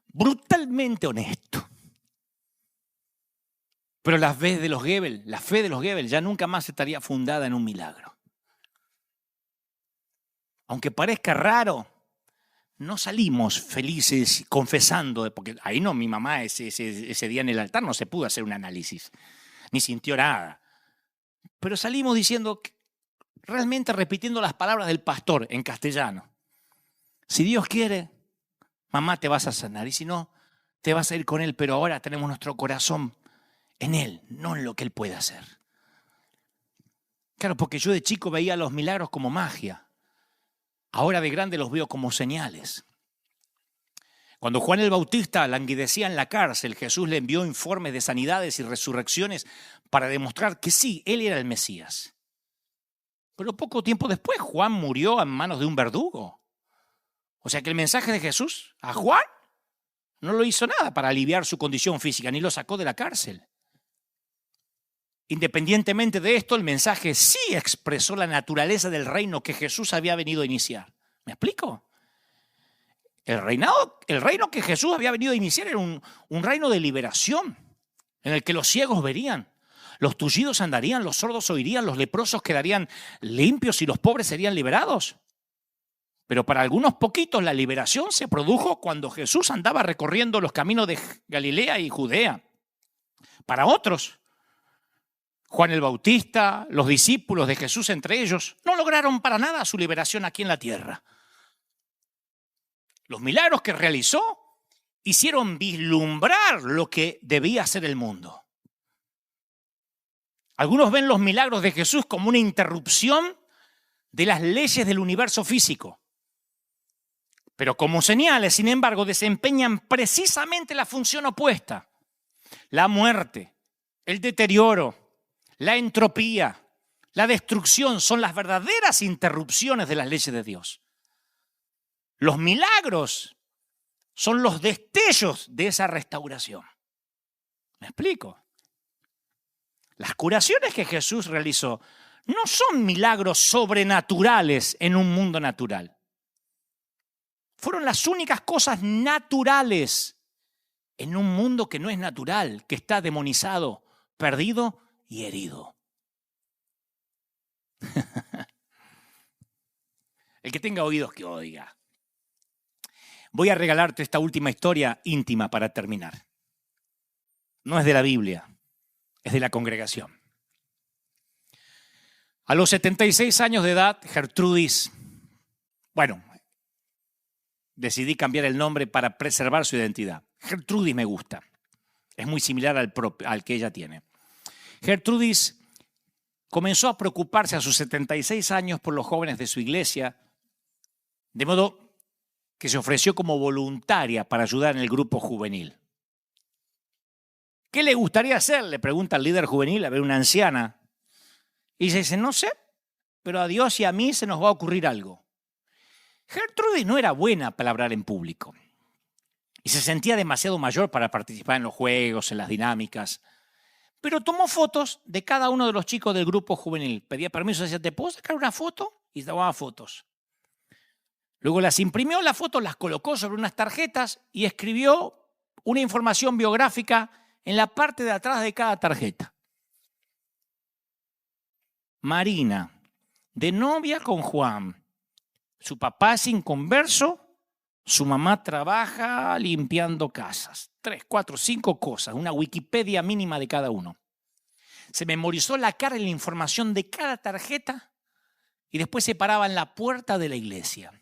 brutalmente honesto. Pero la fe de los Goebbels ya nunca más estaría fundada en un milagro. Aunque parezca raro, no salimos felices confesando, porque ahí no, mi mamá ese día en el altar no se pudo hacer un análisis, ni sintió nada. Pero salimos diciendo, realmente repitiendo las palabras del pastor en castellano. Si Dios quiere, mamá, te vas a sanar. Y si no, te vas a ir con Él. Pero ahora tenemos nuestro corazón en Él, no en lo que Él puede hacer. Claro, porque yo de chico veía los milagros como magia. Ahora de grande los veo como señales. Cuando Juan el Bautista languidecía en la cárcel, Jesús le envió informes de sanidades y resurrecciones para demostrar que sí, Él era el Mesías. Pero poco tiempo después, Juan murió en manos de un verdugo. O sea que el mensaje de Jesús a Juan no lo hizo nada para aliviar su condición física, ni lo sacó de la cárcel. Independientemente de esto, el mensaje sí expresó la naturaleza del reino que Jesús había venido a iniciar. ¿Me explico? El reino que Jesús había venido a iniciar era un reino de liberación, en el que los ciegos verían, los tullidos andarían, los sordos oirían, los leprosos quedarían limpios y los pobres serían liberados. Pero para algunos poquitos la liberación se produjo cuando Jesús andaba recorriendo los caminos de Galilea y Judea. Para otros, Juan el Bautista, los discípulos de Jesús entre ellos, no lograron para nada su liberación aquí en la tierra. Los milagros que realizó hicieron vislumbrar lo que debía ser el mundo. Algunos ven los milagros de Jesús como una interrupción de las leyes del universo físico. Pero como señales, sin embargo, desempeñan precisamente la función opuesta. La muerte, el deterioro, la entropía, la destrucción son las verdaderas interrupciones de las leyes de Dios. Los milagros son los destellos de esa restauración. ¿Me explico? Las curaciones que Jesús realizó no son milagros sobrenaturales en un mundo natural. Fueron las únicas cosas naturales en un mundo que no es natural, que está demonizado, perdido y herido. El que tenga oídos que oiga. Voy a regalarte esta última historia íntima para terminar. No es de la Biblia, es de la congregación. A los 76 años de edad, Gertrudis, decidí cambiar el nombre para preservar su identidad. Gertrudis me gusta. Es muy similar al que ella tiene. Gertrudis comenzó a preocuparse a sus 76 años por los jóvenes de su iglesia, de modo que se ofreció como voluntaria para ayudar en el grupo juvenil. ¿Qué le gustaría hacer?, le pregunta al líder juvenil, a ver, una anciana. Y ella dice, no sé, pero a Dios y a mí se nos va a ocurrir algo. Gertrudis no era buena para hablar en público y se sentía demasiado mayor para participar en los juegos, en las dinámicas, pero tomó fotos de cada uno de los chicos del grupo juvenil. Pedía permiso, decía, ¿te puedo sacar una foto? Y tomaba fotos. Luego las imprimió, las fotos las colocó sobre unas tarjetas y escribió una información biográfica en la parte de atrás de cada tarjeta. Marina, de novia con Juan. Su papá es inconverso, su mamá trabaja limpiando casas. 3, 4, 5 cosas, una Wikipedia mínima de cada uno. Se memorizó la cara y la información de cada tarjeta y después se paraba en la puerta de la iglesia.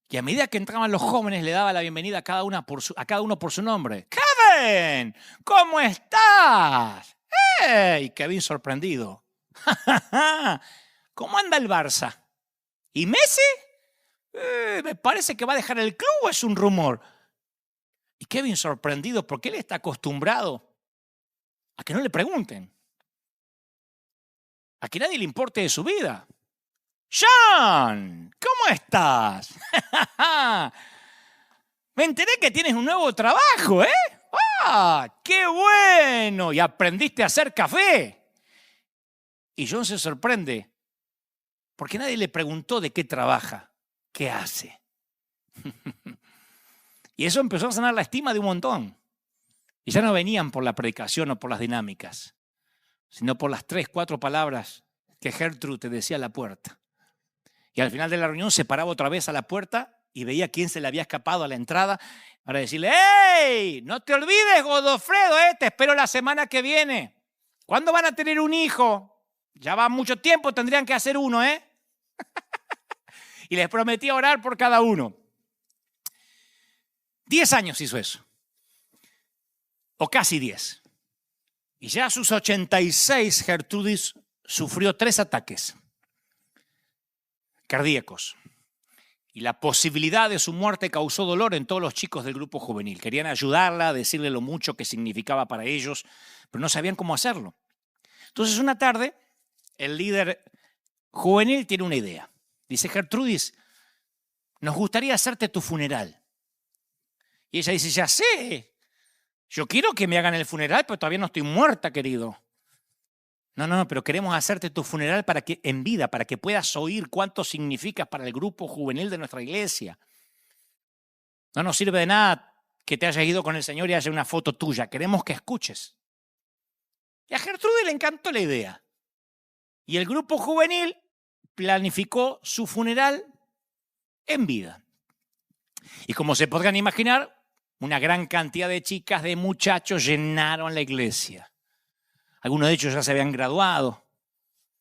Y a medida que entraban los jóvenes le daba la bienvenida a cada uno por su nombre. ¡Kevin! ¿Cómo estás? ¡Hey! Kevin sorprendido. ¿Cómo anda el Barça? ¿Y Messi? Me parece que va a dejar el club, ¿o es un rumor? Y Kevin sorprendido porque él está acostumbrado a que no le pregunten, a que nadie le importe de su vida. John, ¿cómo estás? Me enteré que tienes un nuevo trabajo, ¿eh? ¡Ah, qué bueno! Y aprendiste a hacer café. Y John se sorprende porque nadie le preguntó de qué trabaja, qué hace. Y eso empezó a sanar la estima de un montón. Y ya no venían por la predicación o por las dinámicas, sino por las 3, 4 palabras que Gertrude te decía a la puerta. Y al final de la reunión se paraba otra vez a la puerta y veía quién se le había escapado a la entrada para decirle, ¡hey! No te olvides, Godofredo, te espero la semana que viene. ¿Cuándo van a tener un hijo? Ya va mucho tiempo, tendrían que hacer uno, ¿eh? Y les prometí orar por cada uno. 10 años hizo eso. O casi 10. Y ya a sus 86, Gertrudis sufrió 3 ataques cardíacos. Y la posibilidad de su muerte causó dolor en todos los chicos del grupo juvenil. Querían ayudarla, decirle lo mucho que significaba para ellos, pero no sabían cómo hacerlo. Entonces una tarde, el líder juvenil tiene una idea. Dice: Gertrudis, nos gustaría hacerte tu funeral. Y ella dice: ya sé, yo quiero que me hagan el funeral, pero todavía no estoy muerta, querido. No, pero queremos hacerte tu funeral en vida, para que puedas oír cuánto significas para el grupo juvenil de nuestra iglesia. No nos sirve de nada que te hayas ido con el Señor y haya una foto tuya. Queremos que escuches. Y a Gertrudis le encantó la idea. Y el grupo juvenil planificó su funeral en vida. Y como se podrán imaginar, una gran cantidad de chicas, de muchachos llenaron la iglesia. Algunos de ellos ya se habían graduado,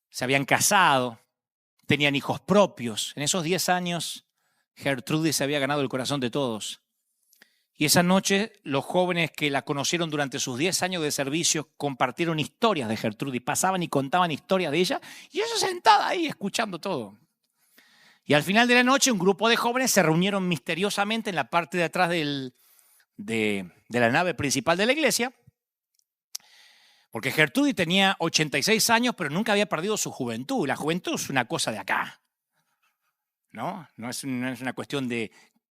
se habían casado, tenían hijos propios. En esos 10 años, Gertrudis se había ganado el corazón de todos. Y esa noche, los jóvenes que la conocieron durante sus 10 años de servicio compartieron historias de Gertrudis, pasaban y contaban historias de ella, y ella sentada ahí escuchando todo. Y al final de la noche, un grupo de jóvenes se reunieron misteriosamente en la parte de atrás de la nave principal de la iglesia, porque Gertrudis tenía 86 años, pero nunca había perdido su juventud. La juventud es una cosa de acá, ¿no? No es una cuestión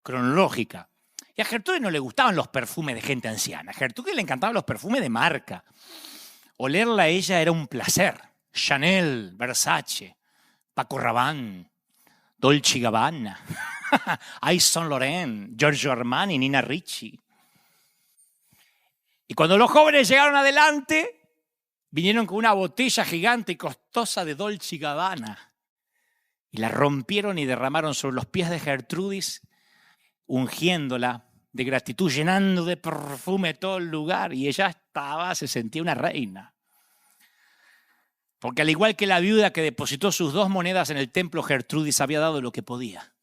cronológica. Y a Gertrudis no le gustaban los perfumes de gente anciana. A Gertrudis le encantaban los perfumes de marca. Olerla a ella era un placer. Chanel, Versace, Paco Rabanne, Dolce & Gabbana, Yves Saint Laurent, Giorgio Armani, Nina Ricci. Y cuando los jóvenes llegaron adelante, vinieron con una botella gigante y costosa de Dolce & Gabbana. Y la rompieron y derramaron sobre los pies de Gertrudis, ungiéndola de gratitud, llenando de perfume todo el lugar. Y ella se sentía una reina. Porque al igual que la viuda que depositó sus 2 monedas en el templo, Gertrudis había dado lo que podía.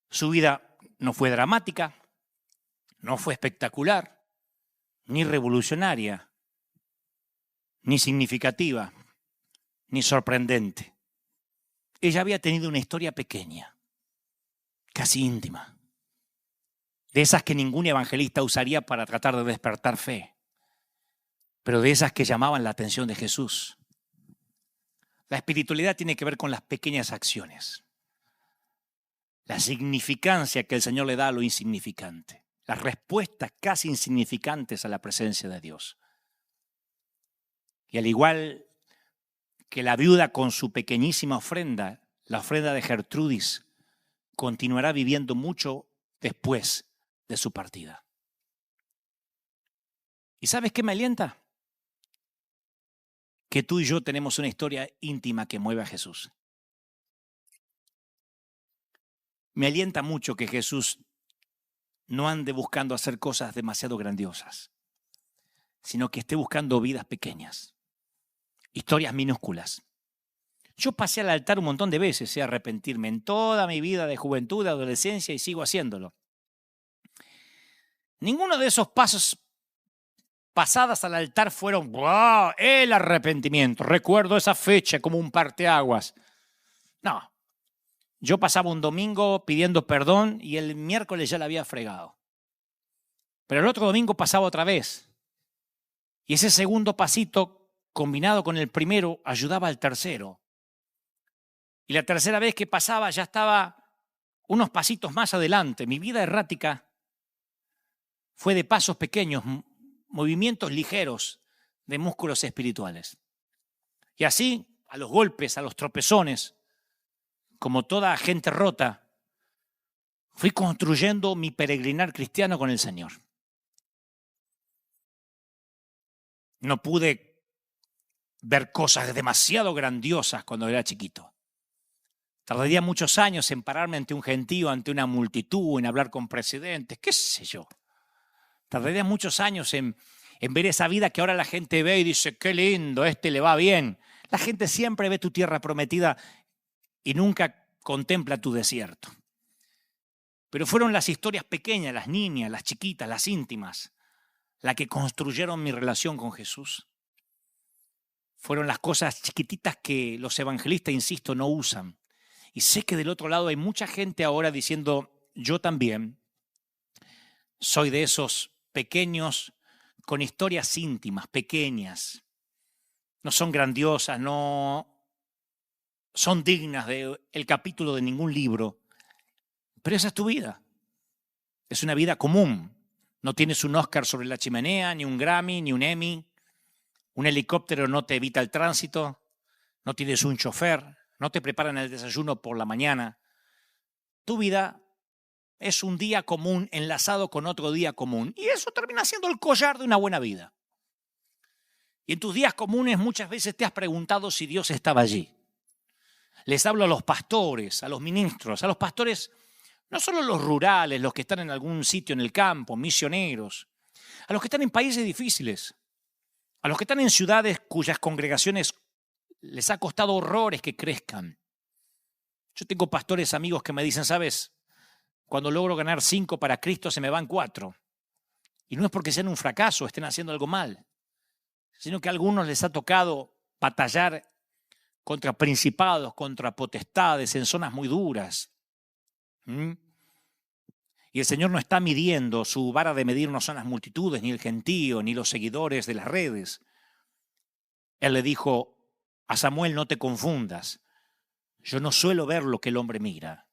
Su vida no fue dramática, no fue espectacular, ni revolucionaria, ni significativa, ni sorprendente. Ella había tenido una historia pequeña, casi íntima, de esas que ningún evangelista usaría para tratar de despertar fe, pero de esas que llamaban la atención de Jesús. La espiritualidad tiene que ver con las pequeñas acciones, la significancia que el Señor le da a lo insignificante, las respuestas casi insignificantes a la presencia de Dios. Y al igual que la viuda con su pequeñísima ofrenda, la ofrenda de Gertrudis continuará viviendo mucho después de su partida. ¿Y sabes qué me alienta? Que tú y yo tenemos una historia íntima que mueve a Jesús. Me alienta mucho que Jesús no ande buscando hacer cosas demasiado grandiosas, sino que esté buscando vidas pequeñas, historias minúsculas. Yo pasé al altar un montón de veces, arrepentirme en toda mi vida de juventud, de adolescencia, y sigo haciéndolo. Ninguno de esos pasadas al altar fueron ¡wow! El arrepentimiento. Recuerdo esa fecha como un parteaguas. No. Yo pasaba un domingo pidiendo perdón y el miércoles ya la había fregado. Pero el otro domingo pasaba otra vez. Y ese segundo pasito, combinado con el primero, ayudaba al tercero. Y la tercera vez que pasaba ya estaba unos pasitos más adelante. Mi vida errática fue de pasos pequeños, movimientos ligeros de músculos espirituales. Y así, a los golpes, a los tropezones, como toda gente rota, fui construyendo mi peregrinar cristiano con el Señor. No pude ver cosas demasiado grandiosas cuando era chiquito. Tardaría muchos años en pararme ante un gentío, ante una multitud, en hablar con presidentes, qué sé yo. Tardaría muchos años en ver esa vida que ahora la gente ve y dice, qué lindo, le va bien. La gente siempre ve tu tierra prometida y nunca contempla tu desierto. Pero fueron las historias pequeñas, las niñas, las chiquitas, las íntimas, las que construyeron mi relación con Jesús. Fueron las cosas chiquititas que los evangelistas, insisto, no usan. Y sé que del otro lado hay mucha gente ahora diciendo, yo también soy de esos pequeños con historias íntimas, pequeñas. No son grandiosas, no son dignas del capítulo de ningún libro. Pero esa es tu vida. Es una vida común. No tienes un Oscar sobre la chimenea, ni un Grammy, ni un Emmy. Un helicóptero no te evita el tránsito. No tienes un chofer. No te preparan el desayuno por la mañana. Tu vida es un día común enlazado con otro día común. Y eso termina siendo el collar de una buena vida. Y en tus días comunes muchas veces te has preguntado si Dios estaba allí. Les hablo a los pastores, a los ministros, a los pastores, no solo los rurales, los que están en algún sitio en el campo, misioneros, a los que están en países difíciles, a los que están en ciudades cuyas congregaciones les ha costado horrores que crezcan. Yo tengo pastores amigos que me dicen, ¿sabes? Cuando logro ganar 5 para Cristo se me van 4. Y no es porque sean un fracaso, estén haciendo algo mal, sino que a algunos les ha tocado batallar contra principados, contra potestades, en zonas muy duras. Y el Señor no está midiendo, su vara de medir no son las multitudes, ni el gentío, ni los seguidores de las redes. Él le dijo a Samuel, no te confundas, yo no suelo ver lo que el hombre mira.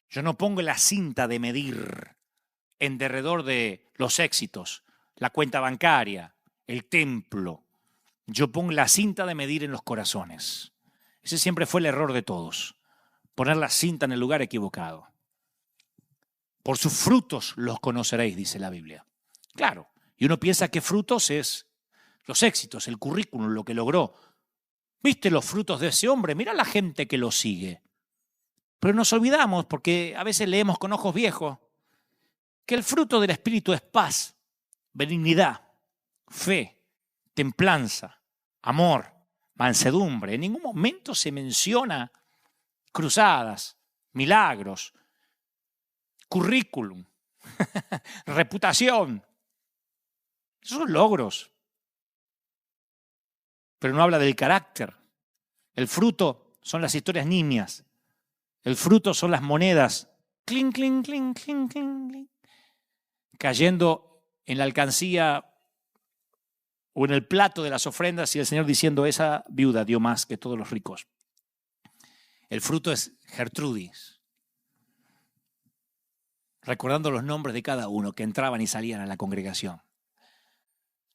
Yo no pongo la cinta de medir en derredor de los éxitos, la cuenta bancaria, el templo. Yo pongo la cinta de medir en los corazones. Ese siempre fue el error de todos, poner la cinta en el lugar equivocado. Por sus frutos los conoceréis, dice la Biblia. Claro, y uno piensa que frutos es los éxitos, el currículum, lo que logró. ¿Viste los frutos de ese hombre? Mira la gente que lo sigue. Pero nos olvidamos, porque a veces leemos con ojos viejos, que el fruto del Espíritu es paz, benignidad, fe, templanza, amor, mansedumbre. En ningún momento se menciona cruzadas, milagros, currículum, reputación. Esos son logros. Pero no habla del carácter. El fruto son las historias nimias. El fruto son las monedas, clink, clink, clink, clink, clink, clink, cayendo en la alcancía o en el plato de las ofrendas y el Señor diciendo, esa viuda dio más que todos los ricos. El fruto es Gertrudis, recordando los nombres de cada uno que entraban y salían a la congregación,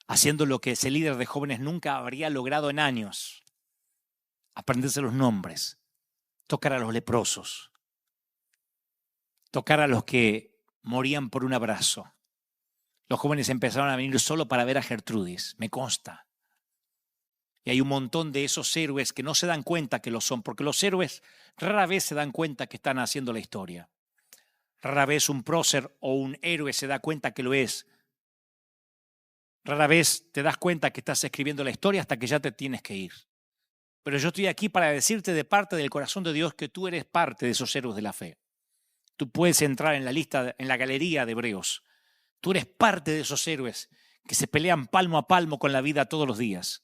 haciendo lo que ese líder de jóvenes nunca habría logrado en años, aprenderse los nombres, tocar a los leprosos, tocar a los que morían por un abrazo. Los jóvenes empezaron a venir solo para ver a Gertrudis, me consta. Y hay un montón de esos héroes que no se dan cuenta que lo son, porque los héroes rara vez se dan cuenta que están haciendo la historia. Rara vez un prócer o un héroe se da cuenta que lo es. Rara vez te das cuenta que estás escribiendo la historia hasta que ya te tienes que ir. Pero yo estoy aquí para decirte de parte del corazón de Dios que tú eres parte de esos héroes de la fe. Tú puedes entrar en la lista, en la galería de Hebreos. Tú eres parte de esos héroes que se pelean palmo a palmo con la vida todos los días.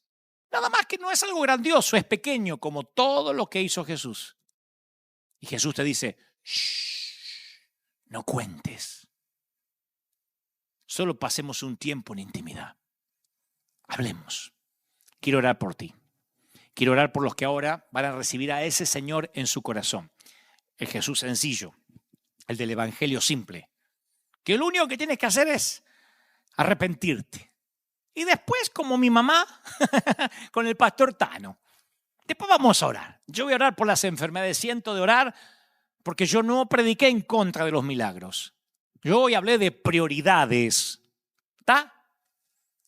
Nada más que no es algo grandioso, es pequeño como todo lo que hizo Jesús. Y Jesús te dice, shh, no cuentes. Solo pasemos un tiempo en intimidad. Hablemos. Quiero orar por ti. Quiero orar por los que ahora van a recibir a ese Señor en su corazón. El Jesús sencillo, el del Evangelio simple. Que lo único que tienes que hacer es arrepentirte. Y después, como mi mamá, con el pastor Tano. Después vamos a orar. Yo voy a orar por las enfermedades. Siento de orar porque yo no prediqué en contra de los milagros. Yo hoy hablé de prioridades. ¿Está?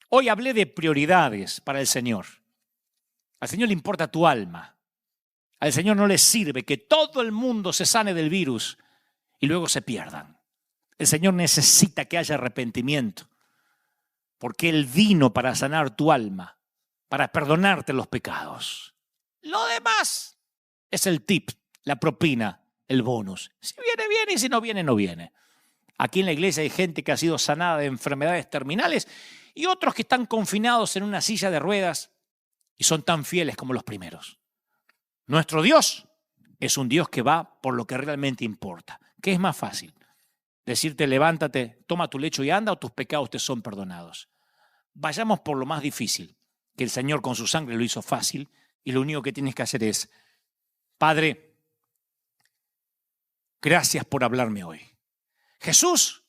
Hoy hablé de prioridades para el Señor. Al Señor le importa tu alma. Al Señor no le sirve que todo el mundo se sane del virus y luego se pierdan. El Señor necesita que haya arrepentimiento, porque Él vino para sanar tu alma, para perdonarte los pecados. Lo demás es el tip, la propina, el bonus. Si viene, viene, y si no viene, no viene. Aquí en la iglesia hay gente que ha sido sanada de enfermedades terminales y otros que están confinados en una silla de ruedas y son tan fieles como los primeros. Nuestro Dios es un Dios que va por lo que realmente importa. ¿Qué es más fácil? Decirte, levántate, toma tu lecho y anda, o tus pecados te son perdonados. Vayamos por lo más difícil, que el Señor con su sangre lo hizo fácil, y lo único que tienes que hacer es, Padre, gracias por hablarme hoy. Jesús,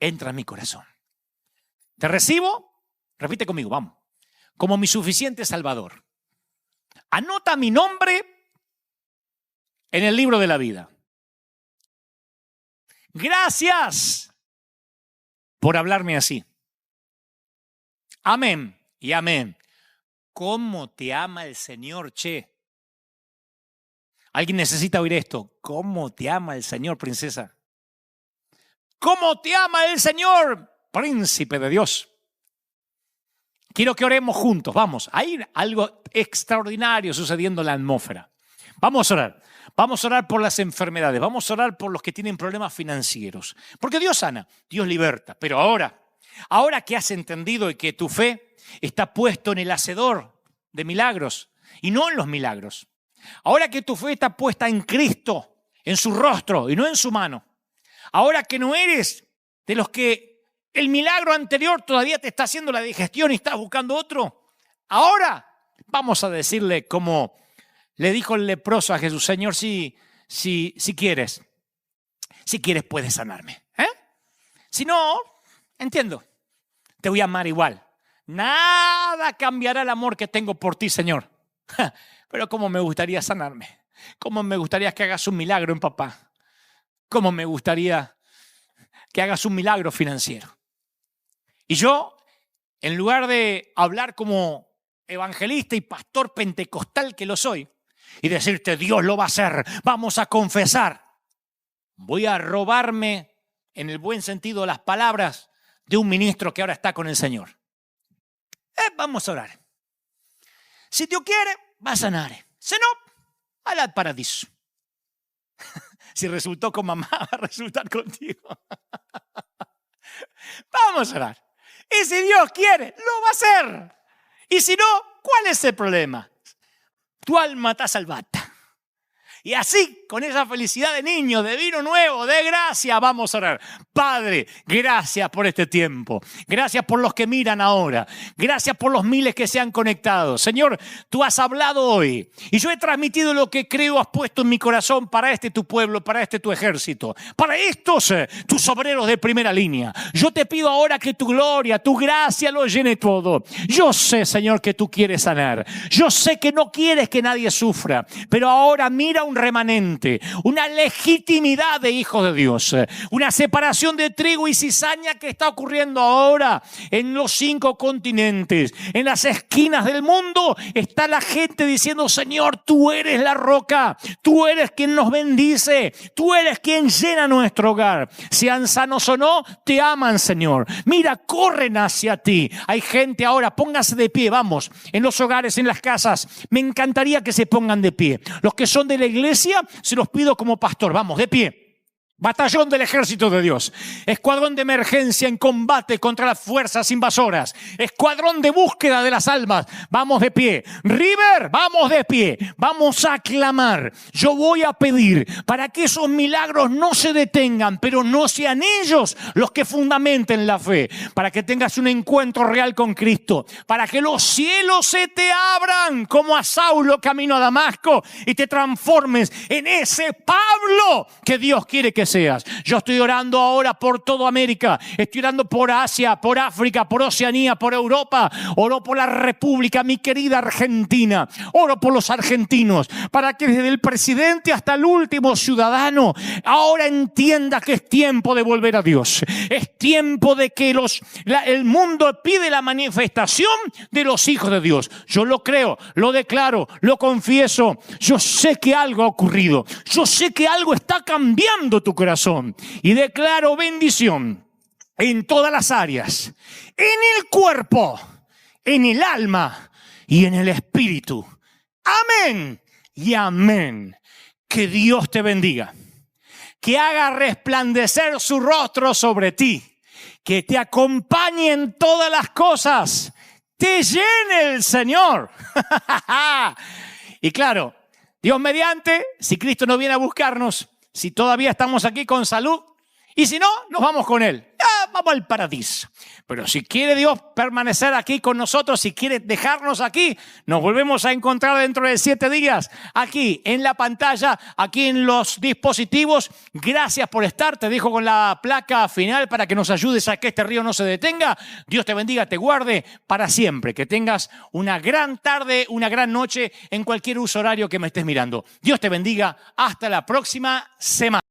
entra en mi corazón. Te recibo, repite conmigo, vamos, como mi suficiente Salvador. Anota mi nombre en el libro de la vida. Gracias por hablarme así. Amén y amén. ¿Cómo te ama el Señor, che? ¿Alguien necesita oír esto? ¿Cómo te ama el Señor, princesa? ¿Cómo te ama el Señor, príncipe de Dios? Quiero que oremos juntos, vamos. Hay algo extraordinario sucediendo en la atmósfera. Vamos a orar. Vamos a orar por las enfermedades. Vamos a orar por los que tienen problemas financieros. Porque Dios sana, Dios liberta. Pero ahora que has entendido y que tu fe está puesto en el hacedor de milagros y no en los milagros. Ahora que tu fe está puesta en Cristo, en su rostro y no en su mano. Ahora que no eres de los que el milagro anterior todavía te está haciendo la digestión y estás buscando otro. Ahora vamos a decirle como le dijo el leproso a Jesús, Señor, si quieres puedes sanarme. Si no, entiendo, te voy a amar igual. Nada cambiará el amor que tengo por ti, Señor. Pero cómo me gustaría sanarme. Cómo me gustaría que hagas un milagro en papá. Cómo me gustaría que hagas un milagro financiero. Y yo, en lugar de hablar como evangelista y pastor pentecostal que lo soy, y decirte Dios lo va a hacer, vamos a confesar, voy a robarme, en el buen sentido, las palabras de un ministro que ahora está con el Señor. Vamos a orar. Si Dios quiere, va a sanar. Si no, al paradiso. Si resultó con mamá, va a resultar contigo. Vamos a orar. Y si Dios quiere, lo va a hacer. Y si no, ¿cuál es el problema? Tu alma está salvada. Y así, con esa felicidad de niño, de vino nuevo, de gracia, vamos a orar. Padre, gracias por este tiempo. Gracias por los que miran ahora. Gracias por los miles que se han conectado. Señor, tú has hablado hoy. Y yo he transmitido lo que creo has puesto en mi corazón para este tu pueblo, para este tu ejército. Para estos tus obreros de primera línea. Yo te pido ahora que tu gloria, tu gracia lo llene todo. Yo sé, Señor, que tú quieres sanar. Yo sé que no quieres que nadie sufra. Pero ahora mira un remanente, una legitimidad de hijos de Dios, una separación de trigo y cizaña que está ocurriendo ahora en los 5 continentes, en las esquinas del mundo. Está la gente diciendo, Señor, tú eres la roca, tú eres quien nos bendice, tú eres quien llena nuestro hogar. Sean sanos o no, te aman, Señor. Mira, corren hacia ti. Hay gente ahora, pónganse de pie, vamos, en los hogares, en las casas. Me encantaría que se pongan de pie. Los que son de la iglesia, se los pido como pastor. Vamos, de pie. Batallón del ejército de Dios. Escuadrón de emergencia en combate contra las fuerzas invasoras. Escuadrón de búsqueda de las almas. Vamos de pie. River, vamos de pie. Vamos a clamar. Yo voy a pedir para que esos milagros no se detengan, pero no sean ellos los que fundamenten la fe. Para que tengas un encuentro real con Cristo. Para que los cielos se te abran como a Saulo camino a Damasco y te transformes en ese Pablo que Dios quiere que seas. Yo estoy orando ahora por toda América, estoy orando por Asia, por África, por Oceanía, por Europa. Oro por la República, mi querida Argentina. Oro por los argentinos, para que desde el presidente hasta el último ciudadano ahora entienda que es tiempo de volver a Dios. Es tiempo de que el mundo pide la manifestación de los hijos de Dios. Yo lo creo, lo declaro, lo confieso. Yo sé que algo ha ocurrido. Yo sé que algo está cambiando tu corazón, y declaro bendición en todas las áreas, en el cuerpo, en el alma y en el Espíritu. Amén y amén. Que Dios te bendiga. Que haga resplandecer su rostro sobre ti. Que te acompañe en todas las cosas. Te llene el Señor. Y claro, Dios mediante, si Cristo no viene a buscarnos, si todavía estamos aquí con salud, y si no, nos vamos con Él. Vamos al paraíso. Pero si quiere Dios permanecer aquí con nosotros, si quiere dejarnos aquí, nos volvemos a encontrar dentro de 7 días, aquí en la pantalla, aquí en los dispositivos. Gracias por estar. Te dejo con la placa final para que nos ayudes a que este río no se detenga. Dios te bendiga, te guarde para siempre. Que tengas una gran tarde, una gran noche en cualquier uso horario que me estés mirando. Dios te bendiga. Hasta la próxima semana.